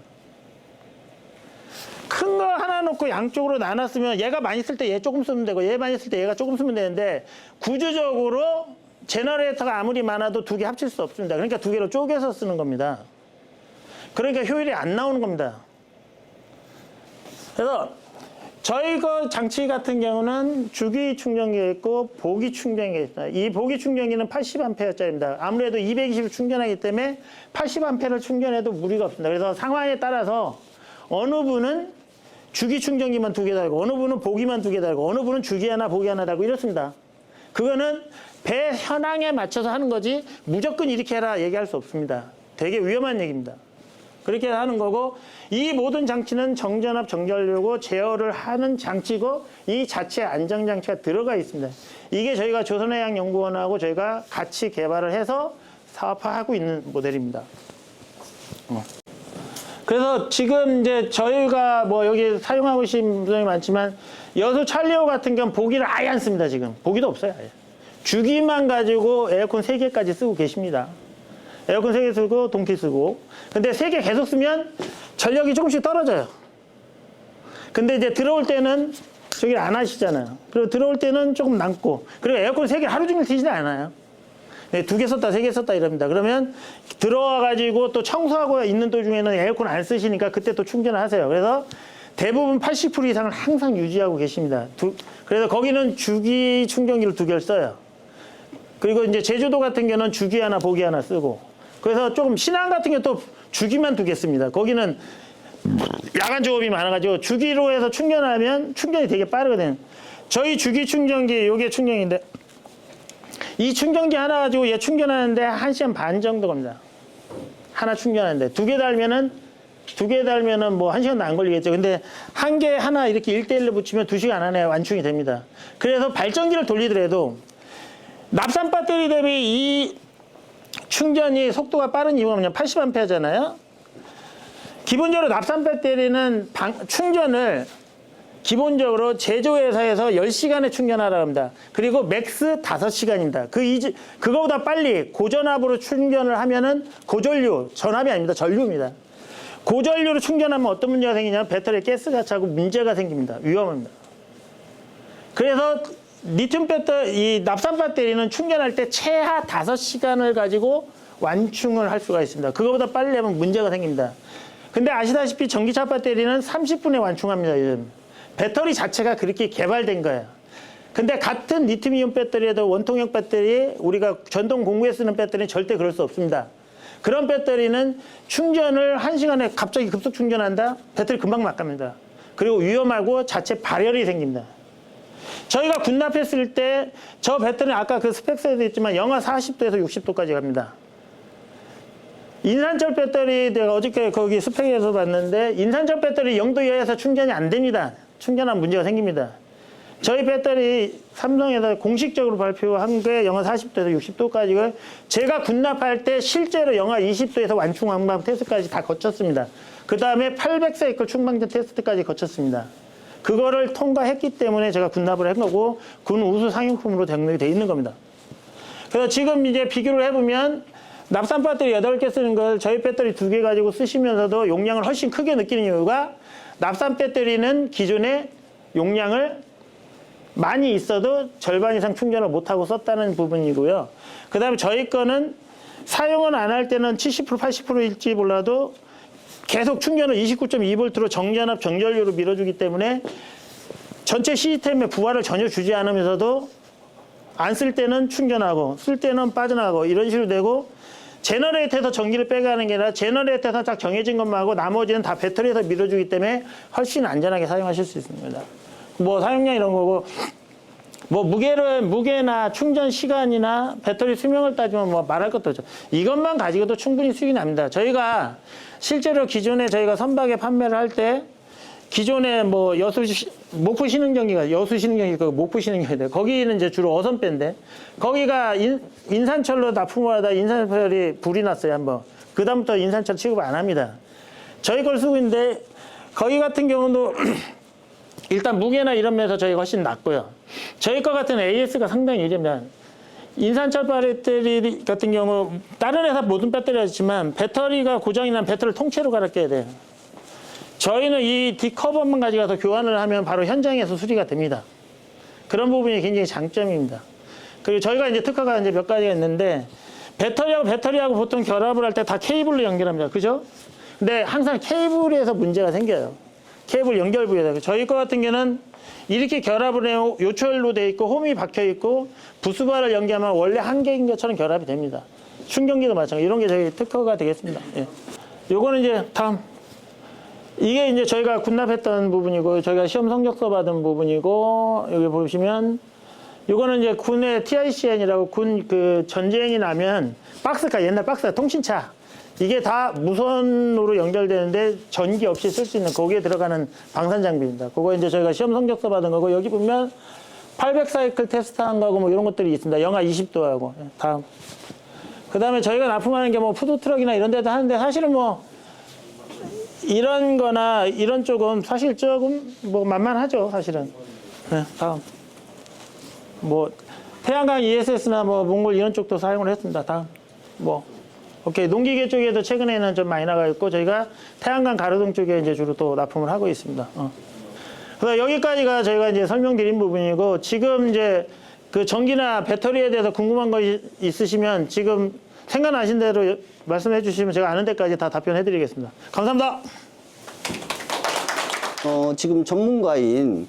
큰 거 하나 놓고 양쪽으로 나눴으면 얘가 많이 쓸 때 얘 조금 쓰면 되고 얘 많이 쓸 때 얘가 조금 쓰면 되는데 구조적으로 제너레이터가 아무리 많아도 두 개 합칠 수 없습니다. 그러니까 두 개로 쪼개서 쓰는 겁니다. 그러니까 효율이 안 나오는 겁니다. 그래서 저희 거 장치 같은 경우는 주기 충전기가 있고 보기 충전기가 있습니다. 이 보기 충전기는 80A짜리입니다. 아무래도 220을 충전하기 때문에 80A를 충전해도 무리가 없습니다. 그래서 상황에 따라서 어느 분은 주기 충전기만 두 개 달고 어느 분은 보기만 두 개 달고 어느 분은 주기 하나 보기 하나 달고 이렇습니다. 그거는 배 현황에 맞춰서 하는 거지 무조건 이렇게 해라 얘기할 수 없습니다. 되게 위험한 얘기입니다. 그렇게 하는 거고 이 모든 장치는 정전압 정전료고 제어를 하는 장치고 이 자체 안정장치가 들어가 있습니다. 이게 저희가 조선해양연구원하고 저희가 같이 개발을 해서 사업화하고 있는 모델입니다. 그래서 지금 이제 저희가 뭐 여기 사용하고 계신 분들이 많지만 여수 찰리오 같은 경우는 보기를 아예 안 씁니다. 지금 보기도 없어요. 아예. 주기만 가지고 에어컨 3개까지 쓰고 계십니다. 에어컨 3개 쓰고 동피 쓰고. 근데 3개 계속 쓰면 전력이 조금씩 떨어져요. 근데 이제 들어올 때는 저기를 안 하시잖아요. 그리고 들어올 때는 조금 남고. 그리고 에어컨 3개 하루 종일 트지는 않아요. 2개 썼다, 3개 썼다 이럽니다. 그러면 들어와가지고 또 청소하고 있는 도중에는 에어컨 안 쓰시니까 그때 또 충전을 하세요. 그래서 대부분 80% 이상을 항상 유지하고 계십니다. 그래서 거기는 주기 충전기를 두 개를 써요. 그리고 이제 제주도 같은 경우는 주기 하나, 보기 하나 쓰고. 그래서 조금 신안 같은 경우 또 주기만 두 개 씁니다. 거기는 야간 조업이 많아가지고 주기로 해서 충전하면 충전이 되게 빠르거든요. 저희 주기 충전기, 요게 충전기인데 이 충전기 하나 가지고 얘 충전하는데 1시간 반 정도 겁니다. 하나 충전하는데 두 개 달면은 뭐 1시간도 안 걸리겠죠. 근데 한 개 하나 이렇게 1대1로 붙이면 2시간 안에 완충이 됩니다. 그래서 발전기를 돌리더라도 납산 배터리 대비 이 충전이 속도가 빠른 이유가 뭐냐면 80A잖아요. 기본적으로 납산 배터리는 충전을 기본적으로 제조회사에서 10시간에 충전하라고 합니다. 그리고 맥스 5시간입니다. 그거보다 빨리 고전압으로 충전을 하면은 고전류, 전압이 아닙니다. 전류입니다. 고전류로 충전하면 어떤 문제가 생기냐면 배터리에 가스가 차고 문제가 생깁니다. 위험합니다. 그래서 리튬 배터리, 이 납산 배터리는 충전할 때 최하 5시간을 가지고 완충을 할 수가 있습니다. 그거보다 빨리 하면 문제가 생깁니다. 근데 아시다시피 전기차 배터리는 30분에 완충합니다. 요즘. 배터리 자체가 그렇게 개발된 거예요. 근데 같은 리튬이온 배터리에도 원통형 배터리, 우리가 전동 공구에 쓰는 배터리는 절대 그럴 수 없습니다. 그런 배터리는 충전을 1시간에 갑자기 급속 충전한다? 배터리 금방 막갑니다. 그리고 위험하고 자체 발열이 생깁니다. 저희가 군납했을 때 저 배터리는 아까 그 스펙서에도 있지만 영하 40도에서 60도까지 갑니다. 인산철 배터리 내가 어저께 거기 스펙에서 봤는데 인산철 배터리 0도 이하에서 충전이 안 됩니다. 충전하면 문제가 생깁니다. 저희 배터리 삼성에서 공식적으로 발표한 게 영하 40도에서 60도까지 제가 군납할 때 실제로 영하 20도에서 완충 완방 테스트까지 다 거쳤습니다. 그 다음에 800사이클 충방전 테스트까지 거쳤습니다. 그거를 통과했기 때문에 제가 군납을 한 거고 군 우수 상용품으로 등록이 돼 있는 겁니다. 그래서 지금 이제 비교를 해보면 납산 배터리 8개 쓰는 걸 저희 배터리 2개 가지고 쓰시면서도 용량을 훨씬 크게 느끼는 이유가 납산 배터리는 기존에 용량을 많이 있어도 절반 이상 충전을 못하고 썼다는 부분이고요. 그 다음에 저희 거는 사용을 안 할 때는 70% 80%일지 몰라도 계속 충전을 29.2V로 정전압 정전류로 밀어주기 때문에 전체 시스템에 부하를 전혀 주지 않으면서도 안 쓸 때는 충전하고 쓸 때는 빠져나가고 이런 식으로 되고, 제너레이터에서 전기를 빼가는 게 아니라 제너레이터에서 딱 정해진 것만 하고 나머지는 다 배터리에서 밀어주기 때문에 훨씬 안전하게 사용하실 수 있습니다. 뭐 사용량 이런 거고, 뭐 무게나 충전 시간이나 배터리 수명을 따지면 뭐 말할 것도 없죠. 이것만 가지고도 충분히 수익이 납니다. 저희가 실제로 기존에 저희가 선박에 판매를 할 때 기존에 뭐 목포 신흥경기가 여수 신흥경기가 목포 신흥경기인데 거기는 이제 주로 어선배인데 거기가 인산철로 납품을 하다 인산철이 불이 났어요 한번. 그 다음부터 인산철 취급 안 합니다. 저희 걸 쓰고 있는데 거기 같은 경우도 일단 무게나 이런 면에서 저희가 훨씬 낫고요. 저희 거 같은 AS가 상당히 유리합니다. 인산철 배터리 같은 경우 다른 회사 모든 배터리가 있지만 배터리가 고장이 나면 배터리를 통째로 갈아 껴야 돼요. 저희는 이 뒷커버만 가져가서 교환을 하면 바로 현장에서 수리가 됩니다. 그런 부분이 굉장히 장점입니다. 그리고 저희가 이제 특허가 이제 몇 가지가 있는데 배터리하고 보통 결합을 할 때 다 케이블로 연결합니다. 그죠? 근데 항상 케이블에서 문제가 생겨요. 케이블 연결 부위에다가. 저희 거 같은 경우는 이렇게 결합을 해요. 요철로 돼 있고 홈이 박혀 있고 부스바를 연결하면 원래 한 개인 것처럼 결합이 됩니다. 충전기도 마찬가지. 이런 게 저희 특허가 되겠습니다. 예. 요거는 이제 다음. 이게 이제 저희가 군납했던 부분이고 저희가 시험 성적서 받은 부분이고 여기 보시면 요거는 이제 군의 TICN이라고 군 그 전쟁이 나면 박스가 옛날 박스가 통신차 이게 다 무선으로 연결되는데 전기 없이 쓸 수 있는 거기에 들어가는 방산 장비입니다. 그거 이제 저희가 시험 성적서 받은 거고 여기 보면 800사이클 테스트한 거하고 뭐 이런 것들이 있습니다. 영하 20도하고 다음. 그다음에 저희가 납품하는 게 뭐 푸드트럭이나 이런 데도 하는데 사실은 뭐 이런 거나 이런 쪽은 사실 조금 뭐 만만하죠, 사실은. 네, 다음. 뭐 태양광 ESS나 뭐 몽골 이런 쪽도 사용을 했습니다. 다음. 뭐 오케이. 농기계 쪽에도 최근에는 좀 많이 나가 있고 저희가 태양광 가로등 쪽에 이제 주로 또 납품을 하고 있습니다. 그래서 여기까지가 저희가 이제 설명드린 부분이고 지금 이제 그 전기나 배터리에 대해서 궁금한 거 있으시면 지금 생각나신 대로 말씀해 주시면 제가 아는 데까지 다 답변해 드리겠습니다. 감사합니다. 지금 전문가인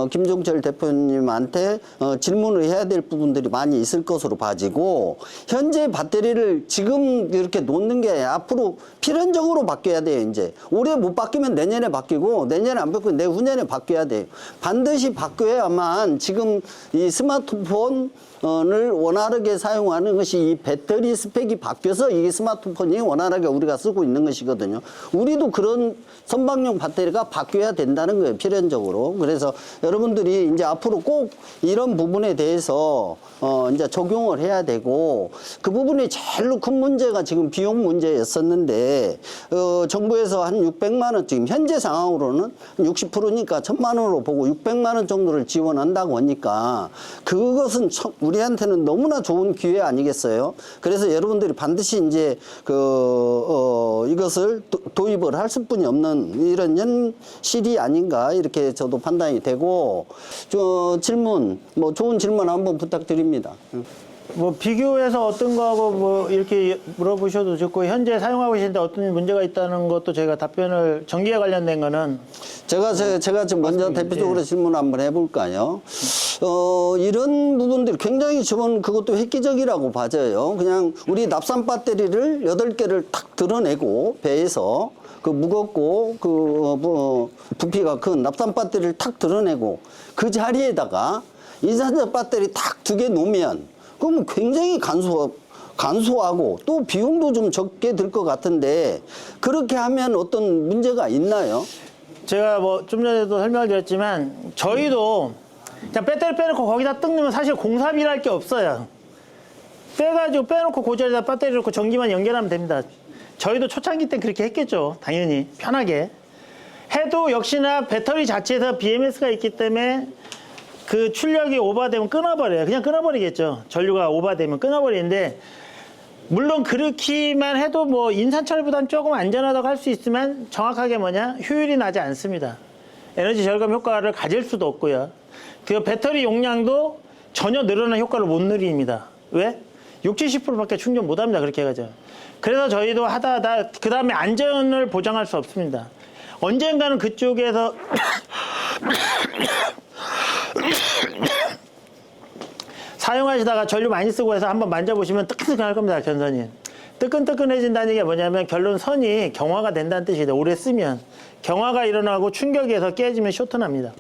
김종철 대표님한테 질문을 해야 될 부분들이 많이 있을 것으로 봐지고 현재 배터리를 지금 이렇게 놓는 게 앞으로 필연적으로 바뀌어야 돼요. 이제 올해 못 바뀌면 내년에 바뀌고 내년에 안 바뀌면 내후년에 바뀌어야 돼요. 반드시 바뀌어야만 지금 이 스마트폰 을 원활하게 사용하는 것이 이 배터리 스펙이 바뀌어서 이 스마트폰이 원활하게 우리가 쓰고 있는 것이거든요. 우리도 그런 선박용 배터리가 바뀌어야 된다는 거예요, 필연적으로. 그래서 여러분들이 이제 앞으로 꼭 이런 부분에 대해서 이제 적용을 해야 되고 그 부분이 제일로 큰 문제가 지금 비용 문제였었는데 정부에서 한 600만 원 지금 현재 상황으로는 60%니까 1000만 원으로 보고 600만 원 정도를 지원한다고 하니까 그것은 우리한테는 너무나 좋은 기회 아니겠어요? 그래서 여러분들이 반드시 이제 이것을 도입을 할 수뿐이 없는 이런 현실이 아닌가 이렇게 저도 판단이 되고 질문 뭐 좋은 질문 한번 부탁드립니다. 뭐 비교해서 어떤 거하고 뭐 이렇게 물어보셔도 좋고 현재 사용하고 계신데 어떤 문제가 있다는 것도 저희가 답변을 전기에 관련된 거는 제가 지금 먼저 대표적으로 질문 한번 해볼까요? 이런 부분들이 굉장히 저는 그것도 획기적이라고 봐져요. 그냥 우리 납산 배터리를 8개를 탁 드러내고 배에서 그 무겁고 부피가 큰 납산 배터리를 탁 드러내고 그 자리에다가 인산철 배터리 탁 2개 놓으면 그러면 굉장히 간소하고 또 비용도 좀 적게 들 것 같은데 그렇게 하면 어떤 문제가 있나요? 제가 뭐 좀 전에도 설명을 드렸지만 저희도 그냥 배터리 빼놓고 거기다 뜩 넣으면 사실 공사비랄 게 없어요. 빼놓고 그 자리에다 배터리 넣고 전기만 연결하면 됩니다. 저희도 초창기 때 그렇게 했겠죠. 당연히 편하게 해도 역시나 배터리 자체에서 BMS가 있기 때문에 그 출력이 오버되면 끊어버려요. 그냥 끊어버리겠죠. 전류가 오버되면 끊어버리는데 물론 그렇기만 해도 뭐 인산철보다는 조금 안전하다고 할 수 있지만 정확하게 효율이 나지 않습니다. 에너지 절감 효과를 가질 수도 없고요. 그 배터리 용량도 전혀 늘어난 효과를 못 누립니다. 왜? 60~70%밖에 충전 못 합니다. 그렇게 해가지고. 그래서 저희도 하다 그 다음에 안전을 보장할 수 없습니다. 언젠가는 그쪽에서 사용하시다가 전류 많이 쓰고 해서 한번 만져보시면 뜨끈뜨끈할 겁니다. 견선이. 뜨끈뜨끈해진다는 게 뭐냐면 결론 선이 경화가 된다는 뜻이에요. 오래 쓰면. 경화가 일어나고 충격에서 깨지면 쇼트 납니다.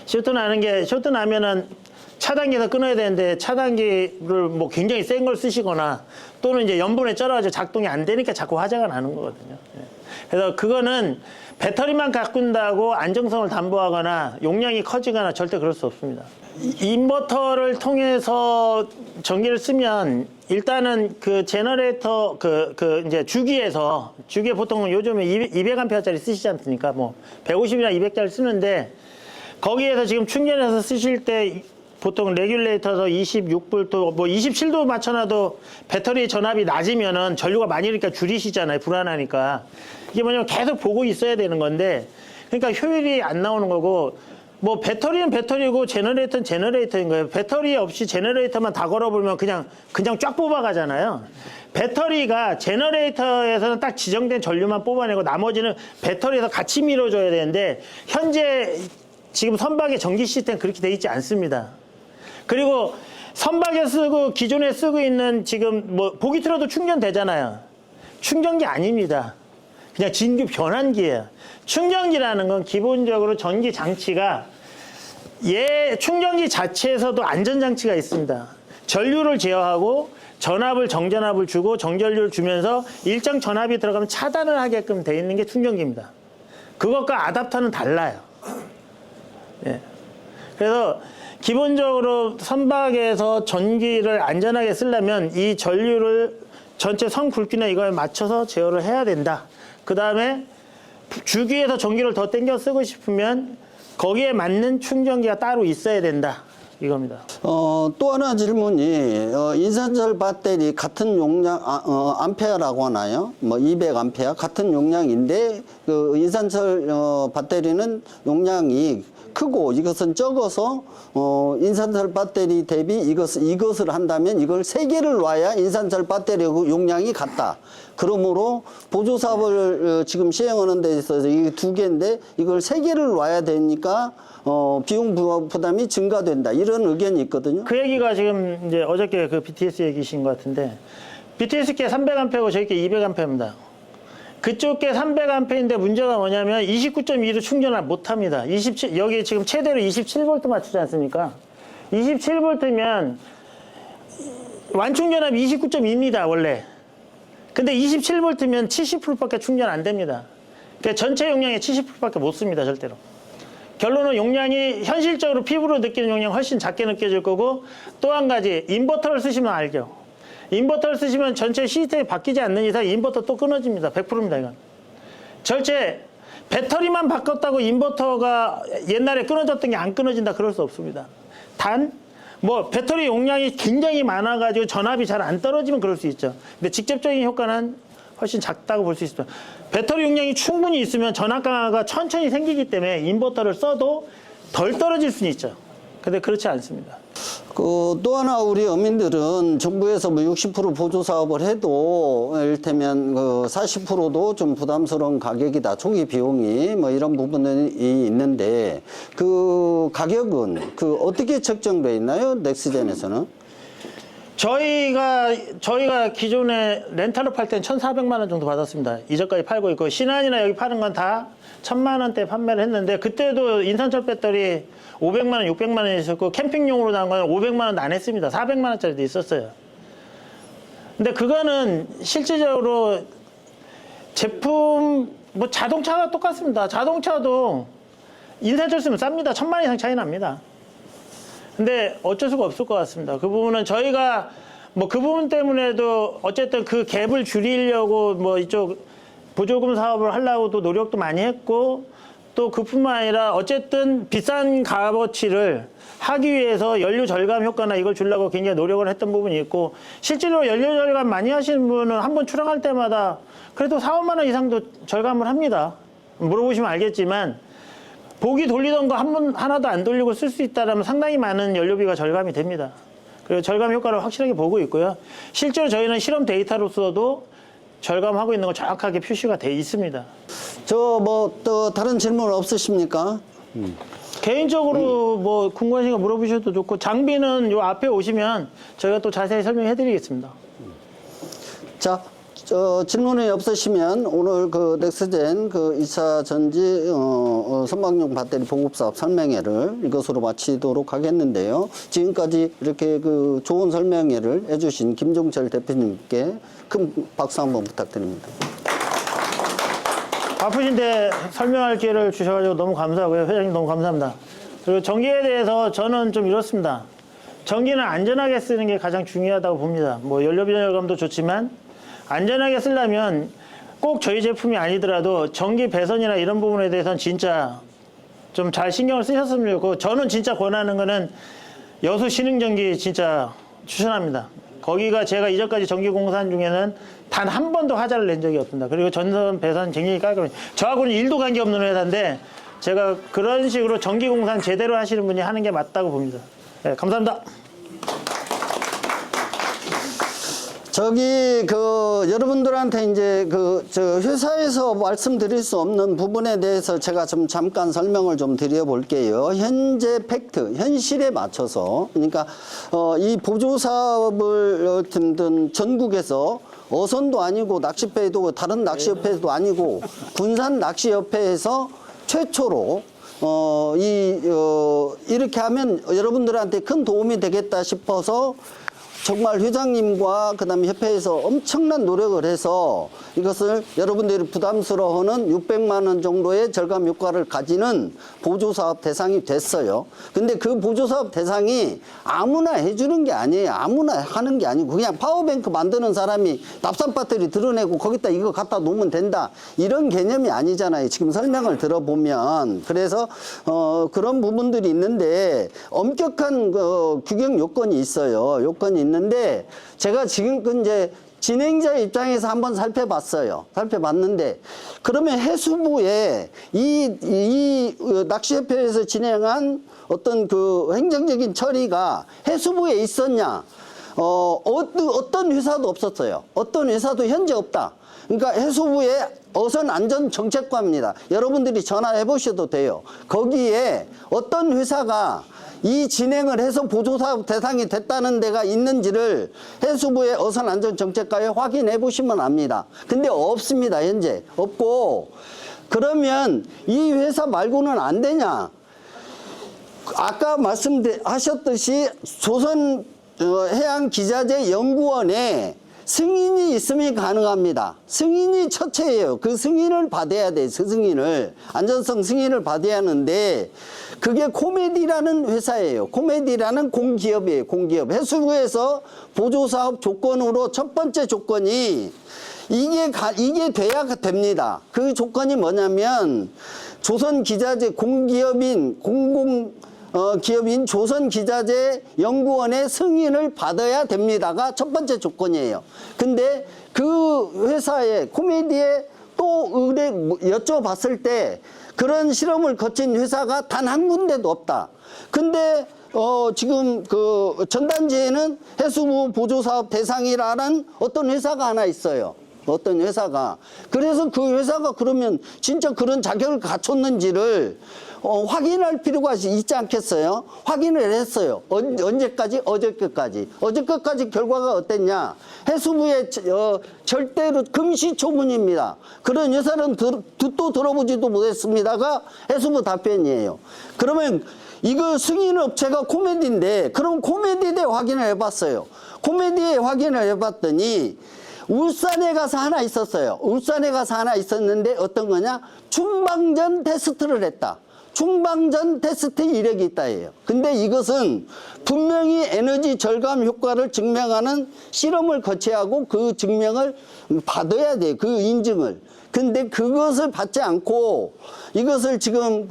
쇼트 나면은 차단기에서 끊어야 되는데 차단기를 뭐 굉장히 센 걸 쓰시거나 또는 이제 염분에 쩔어가지고 작동이 안 되니까 자꾸 화재가 나는 거거든요. 그래서 그거는 배터리만 바꾼다고 안정성을 담보하거나 용량이 커지거나 절대 그럴 수 없습니다. 인버터를 통해서 전기를 쓰면 일단은 그 제너레이터 이제 주기에 보통 요즘에 200A짜리 쓰시지 않습니까? 뭐 150이나 200짜리 쓰는데 거기에서 지금 충전해서 쓰실 때 보통 레귤레이터에서 26V 뭐 27도 맞춰놔도 배터리 전압이 낮으면은 전류가 많이 이러니까 줄이시잖아요. 불안하니까. 이게 뭐냐면 계속 보고 있어야 되는 건데 그러니까 효율이 안 나오는 거고 뭐 배터리는 배터리고 제너레이터는 제너레이터인 거예요. 배터리 없이 제너레이터만 다 걸어보면 그냥 쫙 뽑아가잖아요. 배터리가 제너레이터에서는 딱 지정된 전류만 뽑아내고 나머지는 배터리에서 같이 밀어줘야 되는데 현재 지금 선박의 전기 시스템 그렇게 돼 있지 않습니다. 그리고 선박에 쓰고 기존에 쓰고 있는 지금 뭐 보기 틀어도 충전되잖아요. 충전기 아닙니다. 그냥 진규 변환기예요. 충전기라는 건 기본적으로 전기 장치가 충전기 자체에서도 안전장치가 있습니다. 전류를 제어하고 전압을 정전압을 주고 정전류를 주면서 일정 전압이 들어가면 차단을 하게끔 돼 있는 게 충전기입니다. 그것과 아답터는 달라요. 예. 그래서 기본적으로 선박에서 전기를 안전하게 쓰려면 이 전류를 전체 선 굵기나 이거에 맞춰서 제어를 해야 된다. 그 다음에 주기에서 전기를 더 땡겨 쓰고 싶으면 거기에 맞는 충전기가 따로 있어야 된다. 이겁니다. 또 하나 질문이 인산철 배터리 같은 용량 암페어라고 하나요? 뭐 200A 같은 용량인데 그 인산철 배터리는 용량이 크고 이것은 적어서 인산철 배터리 대비 이것을 한다면 이걸 3개를 놔야 인산철 배터리 용량이 같다. 그러므로 보조 사업을 지금 시행하는 데 있어서 이게 2개인데 이걸 3개를 놔야 되니까 비용 부담이 증가된다. 이런 의견이 있거든요. 그 얘기가 지금 이제 어저께 그 BTS 얘기신 것 같은데 BTS께 300A고 저희께 200A입니다. 그쪽께 300A인데 문제가 뭐냐면 29.2도 충전을 못 합니다. 여기 지금 최대로 27V 맞추지 않습니까? 27V면 완충전압이 29.2입니다, 원래. 근데 27V면 70%밖에 충전 안 됩니다. 그러니까 전체 용량의 70%밖에 못 씁니다, 절대로. 결론은 용량이 현실적으로 피부로 느끼는 용량 훨씬 작게 느껴질 거고 또 한 가지 인버터를 쓰시면 알죠. 인버터를 쓰시면 전체 시스템이 바뀌지 않는 이상 인버터 또 끊어집니다. 100%입니다. 이건. 절대 배터리만 바꿨다고 인버터가 옛날에 끊어졌던 게 안 끊어진다 그럴 수 없습니다. 단 뭐 배터리 용량이 굉장히 많아가지고 전압이 잘 안 떨어지면 그럴 수 있죠. 근데 직접적인 효과는 훨씬 작다고 볼 수 있습니다. 배터리 용량이 충분히 있으면 전압 강화가 천천히 생기기 때문에 인버터를 써도 덜 떨어질 수는 있죠. 근데 그렇지 않습니다. 또 하나 우리 어민들은 정부에서 뭐 60% 보조 사업을 해도 이를테면 40%도 좀 부담스러운 가격이다. 초기 비용이 뭐 이런 부분이 있는데 그 가격은 어떻게 책정돼 있나요? 넥스젠에서는? 저희가 기존에 렌탈을 팔 때는 1,400만 원 정도 받았습니다. 이전까지 팔고 있고 신한이나 여기 파는 건 다 1,000만 원대 판매를 했는데 그때도 인산철 배터리 500만 원, 600만 원이 있었고 캠핑용으로 나온 거는 500만 원도 안 했습니다. 400만 원짜리도 있었어요. 근데 그거는 실질적으로 제품 뭐 자동차가 똑같습니다. 자동차도 인산철 쓰면 쌉니다. 1,000만 원 이상 차이 납니다. 근데 어쩔 수가 없을 것 같습니다. 그 부분은 저희가 뭐 그 부분 때문에도 어쨌든 그 갭을 줄이려고 뭐 이쪽 보조금 사업을 하려고도 노력도 많이 했고 또 그뿐만 아니라 어쨌든 비싼 값어치를 하기 위해서 연료 절감 효과나 이걸 주려고 굉장히 노력을 했던 부분이 있고 실제로 연료 절감 많이 하시는 분은 한번 출항할 때마다 그래도 4, 5만 원 이상도 절감을 합니다. 물어보시면 알겠지만 보기 돌리던 거 하나도 안 돌리고 쓸 수 있다면 상당히 많은 연료비가 절감이 됩니다. 그리고 절감 효과를 확실하게 보고 있고요. 실제로 저희는 실험 데이터로서도 절감하고 있는 거 정확하게 표시가 돼 있습니다. 뭐 또 다른 질문 없으십니까? 개인적으로 뭐 궁금하신 거 물어보셔도 좋고, 장비는 요 앞에 오시면 저희가 또 자세히 설명해 드리겠습니다. 자, 질문이 없으시면 오늘 그 넥스젠 그 2차 전지 선박용 배터리 보급 사업 설명회를 이것으로 마치도록 하겠는데요. 지금까지 이렇게 그 좋은 설명회를 해주신 김종철 대표님께 큰 박수 한번 부탁드립니다. 바쁘신데 설명할 기회를 주셔가지고 너무 감사하고요. 회장님 너무 감사합니다. 그리고 전기에 대해서 저는 좀 이렇습니다. 전기는 안전하게 쓰는 게 가장 중요하다고 봅니다. 뭐 연료비전 절감도 좋지만 안전하게 쓰려면 꼭 저희 제품이 아니더라도 전기 배선이나 이런 부분에 대해서는 진짜 좀 잘 신경을 쓰셨으면 좋겠고, 저는 진짜 권하는 거는 여수 신흥전기 진짜 추천합니다. 거기가 제가 이전까지 전기공사한 중에는 단 한 번도 화자를 낸 적이 없습니다. 그리고 전선 배선 굉장히 깔끔해요. 저하고는 일도 관계없는 회사인데 제가 그런 식으로 전기공사는 제대로 하시는 분이 하는 게 맞다고 봅니다. 네, 감사합니다. 여러분들한테 이제 저 회사에서 말씀드릴 수 없는 부분에 대해서 제가 좀 잠깐 설명을 좀 드려볼게요. 현재 팩트, 현실에 맞춰서, 그러니까 이 보조 사업을 전국에서 어선도 아니고 낚시배도 다른 낚시협회도 아니고 군산 낚시협회에서 최초로 이렇게 하면 여러분들한테 큰 도움이 되겠다 싶어서 정말 회장님과 그다음에 협회에서 엄청난 노력을 해서 이것을 여러분들이 부담스러워하는 600만 원 정도의 절감 효과를 가지는 보조사업 대상이 됐어요. 근데 그 보조사업 대상이 아무나 해주는 게 아니에요. 아무나 하는 게 아니고 그냥 파워뱅크 만드는 사람이 납산 배터리 드러내고 거기다 이거 갖다 놓으면 된다, 이런 개념이 아니잖아요. 지금 설명을 들어보면. 그래서 그런 부분들이 있는데 엄격한 규격 요건이 있어요. 요건이 있는데 제가 지금 이제 진행자 입장에서 한번 살펴봤어요. 살펴봤는데 그러면 해수부에 이 낚시협회에서 진행한 어떤 그 행정적인 처리가 해수부에 있었냐? 어떤 회사도 없었어요. 어떤 회사도 현재 없다. 그러니까 해수부의 어선안전정책과입니다. 여러분들이 전화해 보셔도 돼요. 거기에 어떤 회사가 이 진행을 해서 보조사업 대상이 됐다는 데가 있는지를 해수부의 어선안전정책과에 확인해 보시면 압니다. 근데 없습니다. 현재 없고, 그러면 이 회사 말고는 안 되냐? 아까 말씀하셨듯이 조선해양기자재연구원에 승인이 있으면 가능합니다. 승인이 첫째예요. 그 승인을 받아야 돼. 그 승인을, 안전성 승인을 받아야 하는데 그게 코메디라는 회사예요. 코메디라는 공기업이에요. 공기업. 해수부에서 보조사업 조건으로 첫 번째 조건이 이게 돼야 됩니다. 그 조건이 뭐냐면 조선기자재 공기업인 기업인 조선기자재연구원의 승인을 받아야 됩니다가 첫 번째 조건이에요. 근데 그 회사에 코메디에 또 여쭤봤을 때 그런 실험을 거친 회사가 단 한 군데도 없다. 근데 지금 그 전단지에는 해수부 보조사업 대상이라는 어떤 회사가 하나 있어요. 어떤 회사가. 그래서 그 회사가 그러면 진짜 그런 자격을 갖췄는지를 확인할 필요가 있지 않겠어요? 확인을 했어요. 언제까지? 어저께까지. 어저께까지 결과가 어땠냐? 해수부의 절대로 금시초문입니다. 그런 회사는 듣도 들어보지도 못했습니다가 해수부 답변이에요. 그러면 이거 승인 업체가 코메디인데, 그럼 코메디에 확인을 해봤어요. 코메디에 확인을 해봤더니 울산에 가서 하나 있었어요. 울산에 가서 하나 있었는데 어떤 거냐? 충방전 테스트를 했다. 충방전 테스트 이력이 있다예요. 근데 이것은 분명히 에너지 절감 효과를 증명하는 실험을 거쳐야 하고 그 증명을 받아야 돼요. 그 인증을. 근데 그것을 받지 않고 이것을 지금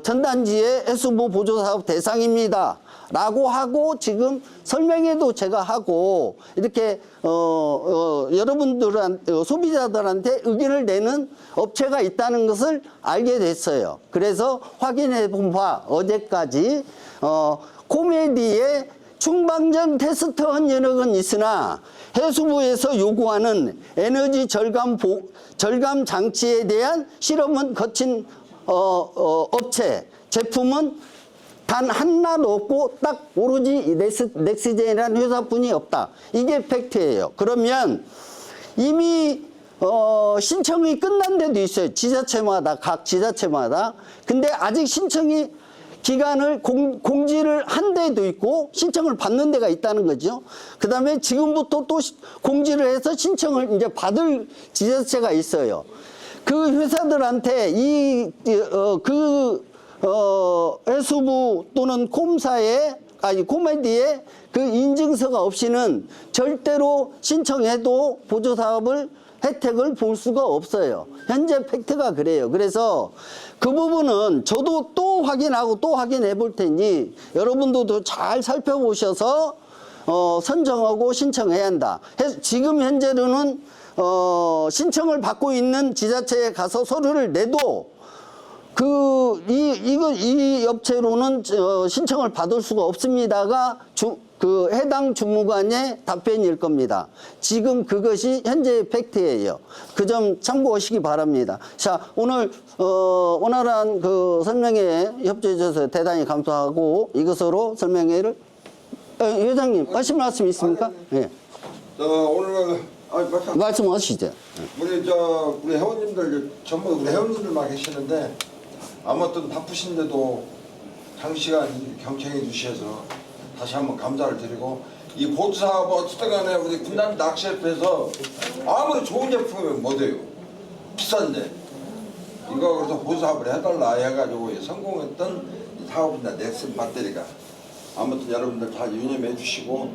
전단지의 해수부 보조사업 대상입니다 라고 하고 지금 설명회도 제가 하고 이렇게 여러분들한테 소비자들한테 의견을 내는 업체가 있다는 것을 알게 됐어요. 그래서 확인해 본 바 어제까지 코메디의 충방전 테스트한 여력은 있으나 해수부에서 요구하는 에너지 절감 장치에 대한 실험은 거친 업체, 제품은 단 하나도 없고 딱 오로지 넥스젠이라는 회사뿐이 없다. 이게 팩트예요. 그러면 이미 신청이 끝난 데도 있어요. 지자체마다, 각 지자체마다. 근데 아직 신청이 기간을 공지를 한 데도 있고 신청을 받는 데가 있다는 거죠. 그 다음에 지금부터 또 공지를 해서 신청을 이제 받을 지자체가 있어요. 그 회사들한테 해수부 또는 코메디에 그 인증서가 없이는 절대로 신청해도 보조사업을 혜택을 볼 수가 없어요. 현재 팩트가 그래요. 그래서 그 부분은 저도 또 확인하고 또 확인해 볼 테니 여러분들도 잘 살펴보셔서 선정하고 신청해야 한다. 지금 현재로는 신청을 받고 있는 지자체에 가서 서류를 내도 이 업체로는 신청을 받을 수가 없습니다가 그 해당 주무관의 답변일 겁니다. 지금 그것이 현재의 팩트예요. 그 점 참고하시기 바랍니다. 자, 오늘 원활한 그 설명에 협조해 주셔서 대단히 감사하고 이것으로 설명회를 회장님 하실 말씀 있습니까? 예. 오늘 말씀하시죠. 우리 회원님들 전부 우리 회원님들만 계시는데 아무튼 바쁘신데도 장시간 경청해 주셔서 다시 한번 감사를 드리고 이 보조사업 어쨌든 간에 우리 군단 낚시협회에서 아무리 좋은 제품이면 못해요. 비싼데 이거 그래서 보조사업을 해달라 해가지고 성공했던 사업입니다. 넥슨 배터리가. 아무튼 여러분들 잘 유념해 주시고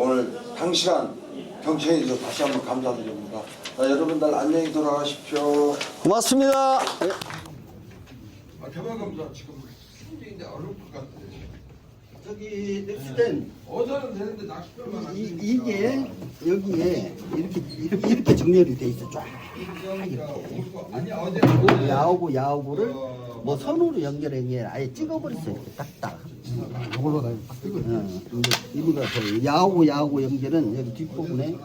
오늘 장시간 경청해 주셔서 다시 한번 감사드립니다. 자, 여러분들 안녕히 돌아가십시오. 고맙습니다. 개발검사 지금 힘든데 어려울 것 같아요. 저기 넥스텐 어서는 되는데 낚싯배만 이게 여기에 이렇게 정렬이 돼 있어. 쫙 이렇게. 아니 어제 야오구를 뭐 선으로 연결한 게 아예 찍어버렸어요. 이렇게 딱딱. 이걸로 다 찍어. 이거가 야오구 연결은 여기 뒷부분에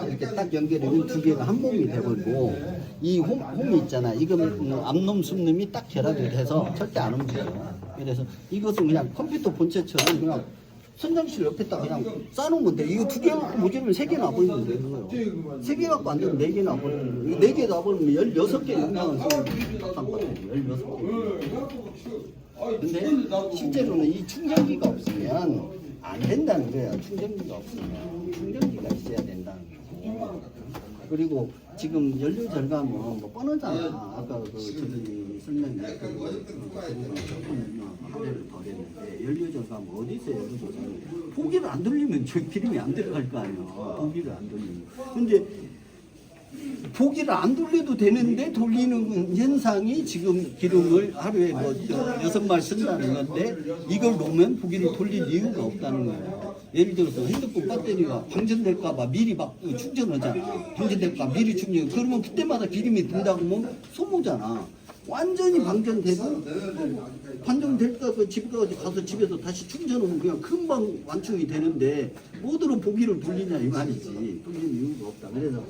이렇게 딱 연결하면 두 개가 한 몸이 되버리고 이 홈이 있잖아. 이거는 앞놈 숨놈이 딱 결합이 돼서 절대 안 움직여요. 그래서 이것은 그냥 컴퓨터 본체처럼 그냥 선장실 옆에다 그냥 싸놓으면 돼. 이거 두 개 갖고 모자르면 세 개 놔버리면 되는 거예요. 세 개 갖고 안 되면 네 개 놔버리는 거예요. 네 개 놔버리면 16개 영상을 쓰는 16개. 근데 실제로는 이 충전기가 없으면 안 된다는 거예요. 충전기가 없으면. 충전기가 있어야 된다는 거고. 그리고 지금 연료 절감은 뭐 뻔하잖아. 아까 저기 설명에 조금 할애를 덜했는데 연료 절감 어디 있어요? 연료 절감 보기를 안 돌리면 저 기름이 안 들어갈 거 아니야. 보기를 안 돌리면. 근데 보기를 안 돌려도 되는데 돌리는 현상이 지금 기름을 하루에 뭐 6말 쓴다는 건데 이걸 놓으면 보기를 돌릴 이유가 없다는 거예요. 예를 들어서 핸드폰 배터리가 방전될까봐 미리 막 충전하잖아. 방전될까 미리 충전. 그러면 그때마다 기름이 든다고 하면 소모잖아. 완전히 방전되고 반전될까 그 집까지 가서 집에서 다시 충전하면 그냥 금방 완충이 되는데 뭐들은 보기를 돌리냐 이 말이지. 돌리는 이유가 없다. 그래서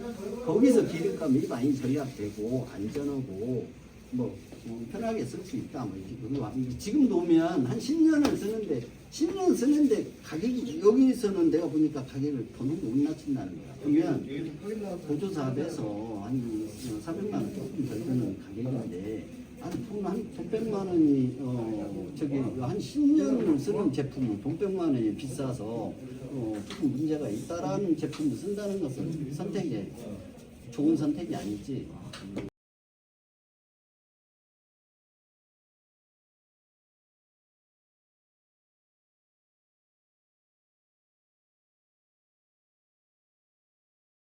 거기서 기름값이 많이 절약되고 안전하고 뭐 편하게 쓸 수 있다. 뭐 이게 지금 놓으면 한 10년을 쓰는데 10년 쓰는데 가격이 여기서는 내가 보니까 가격을 더 못 낮춘다는 거야. 그러면 보조사업에서 한 400만 원 조금 덜 드는 가격인데 한 돈 100만 원이 저기 한 10년을 쓰는 제품은 돈 100만 원이 비싸서 조금 문제가 있다라는 제품을 쓴다는 것은 선택이 좋은 선택이 아니지.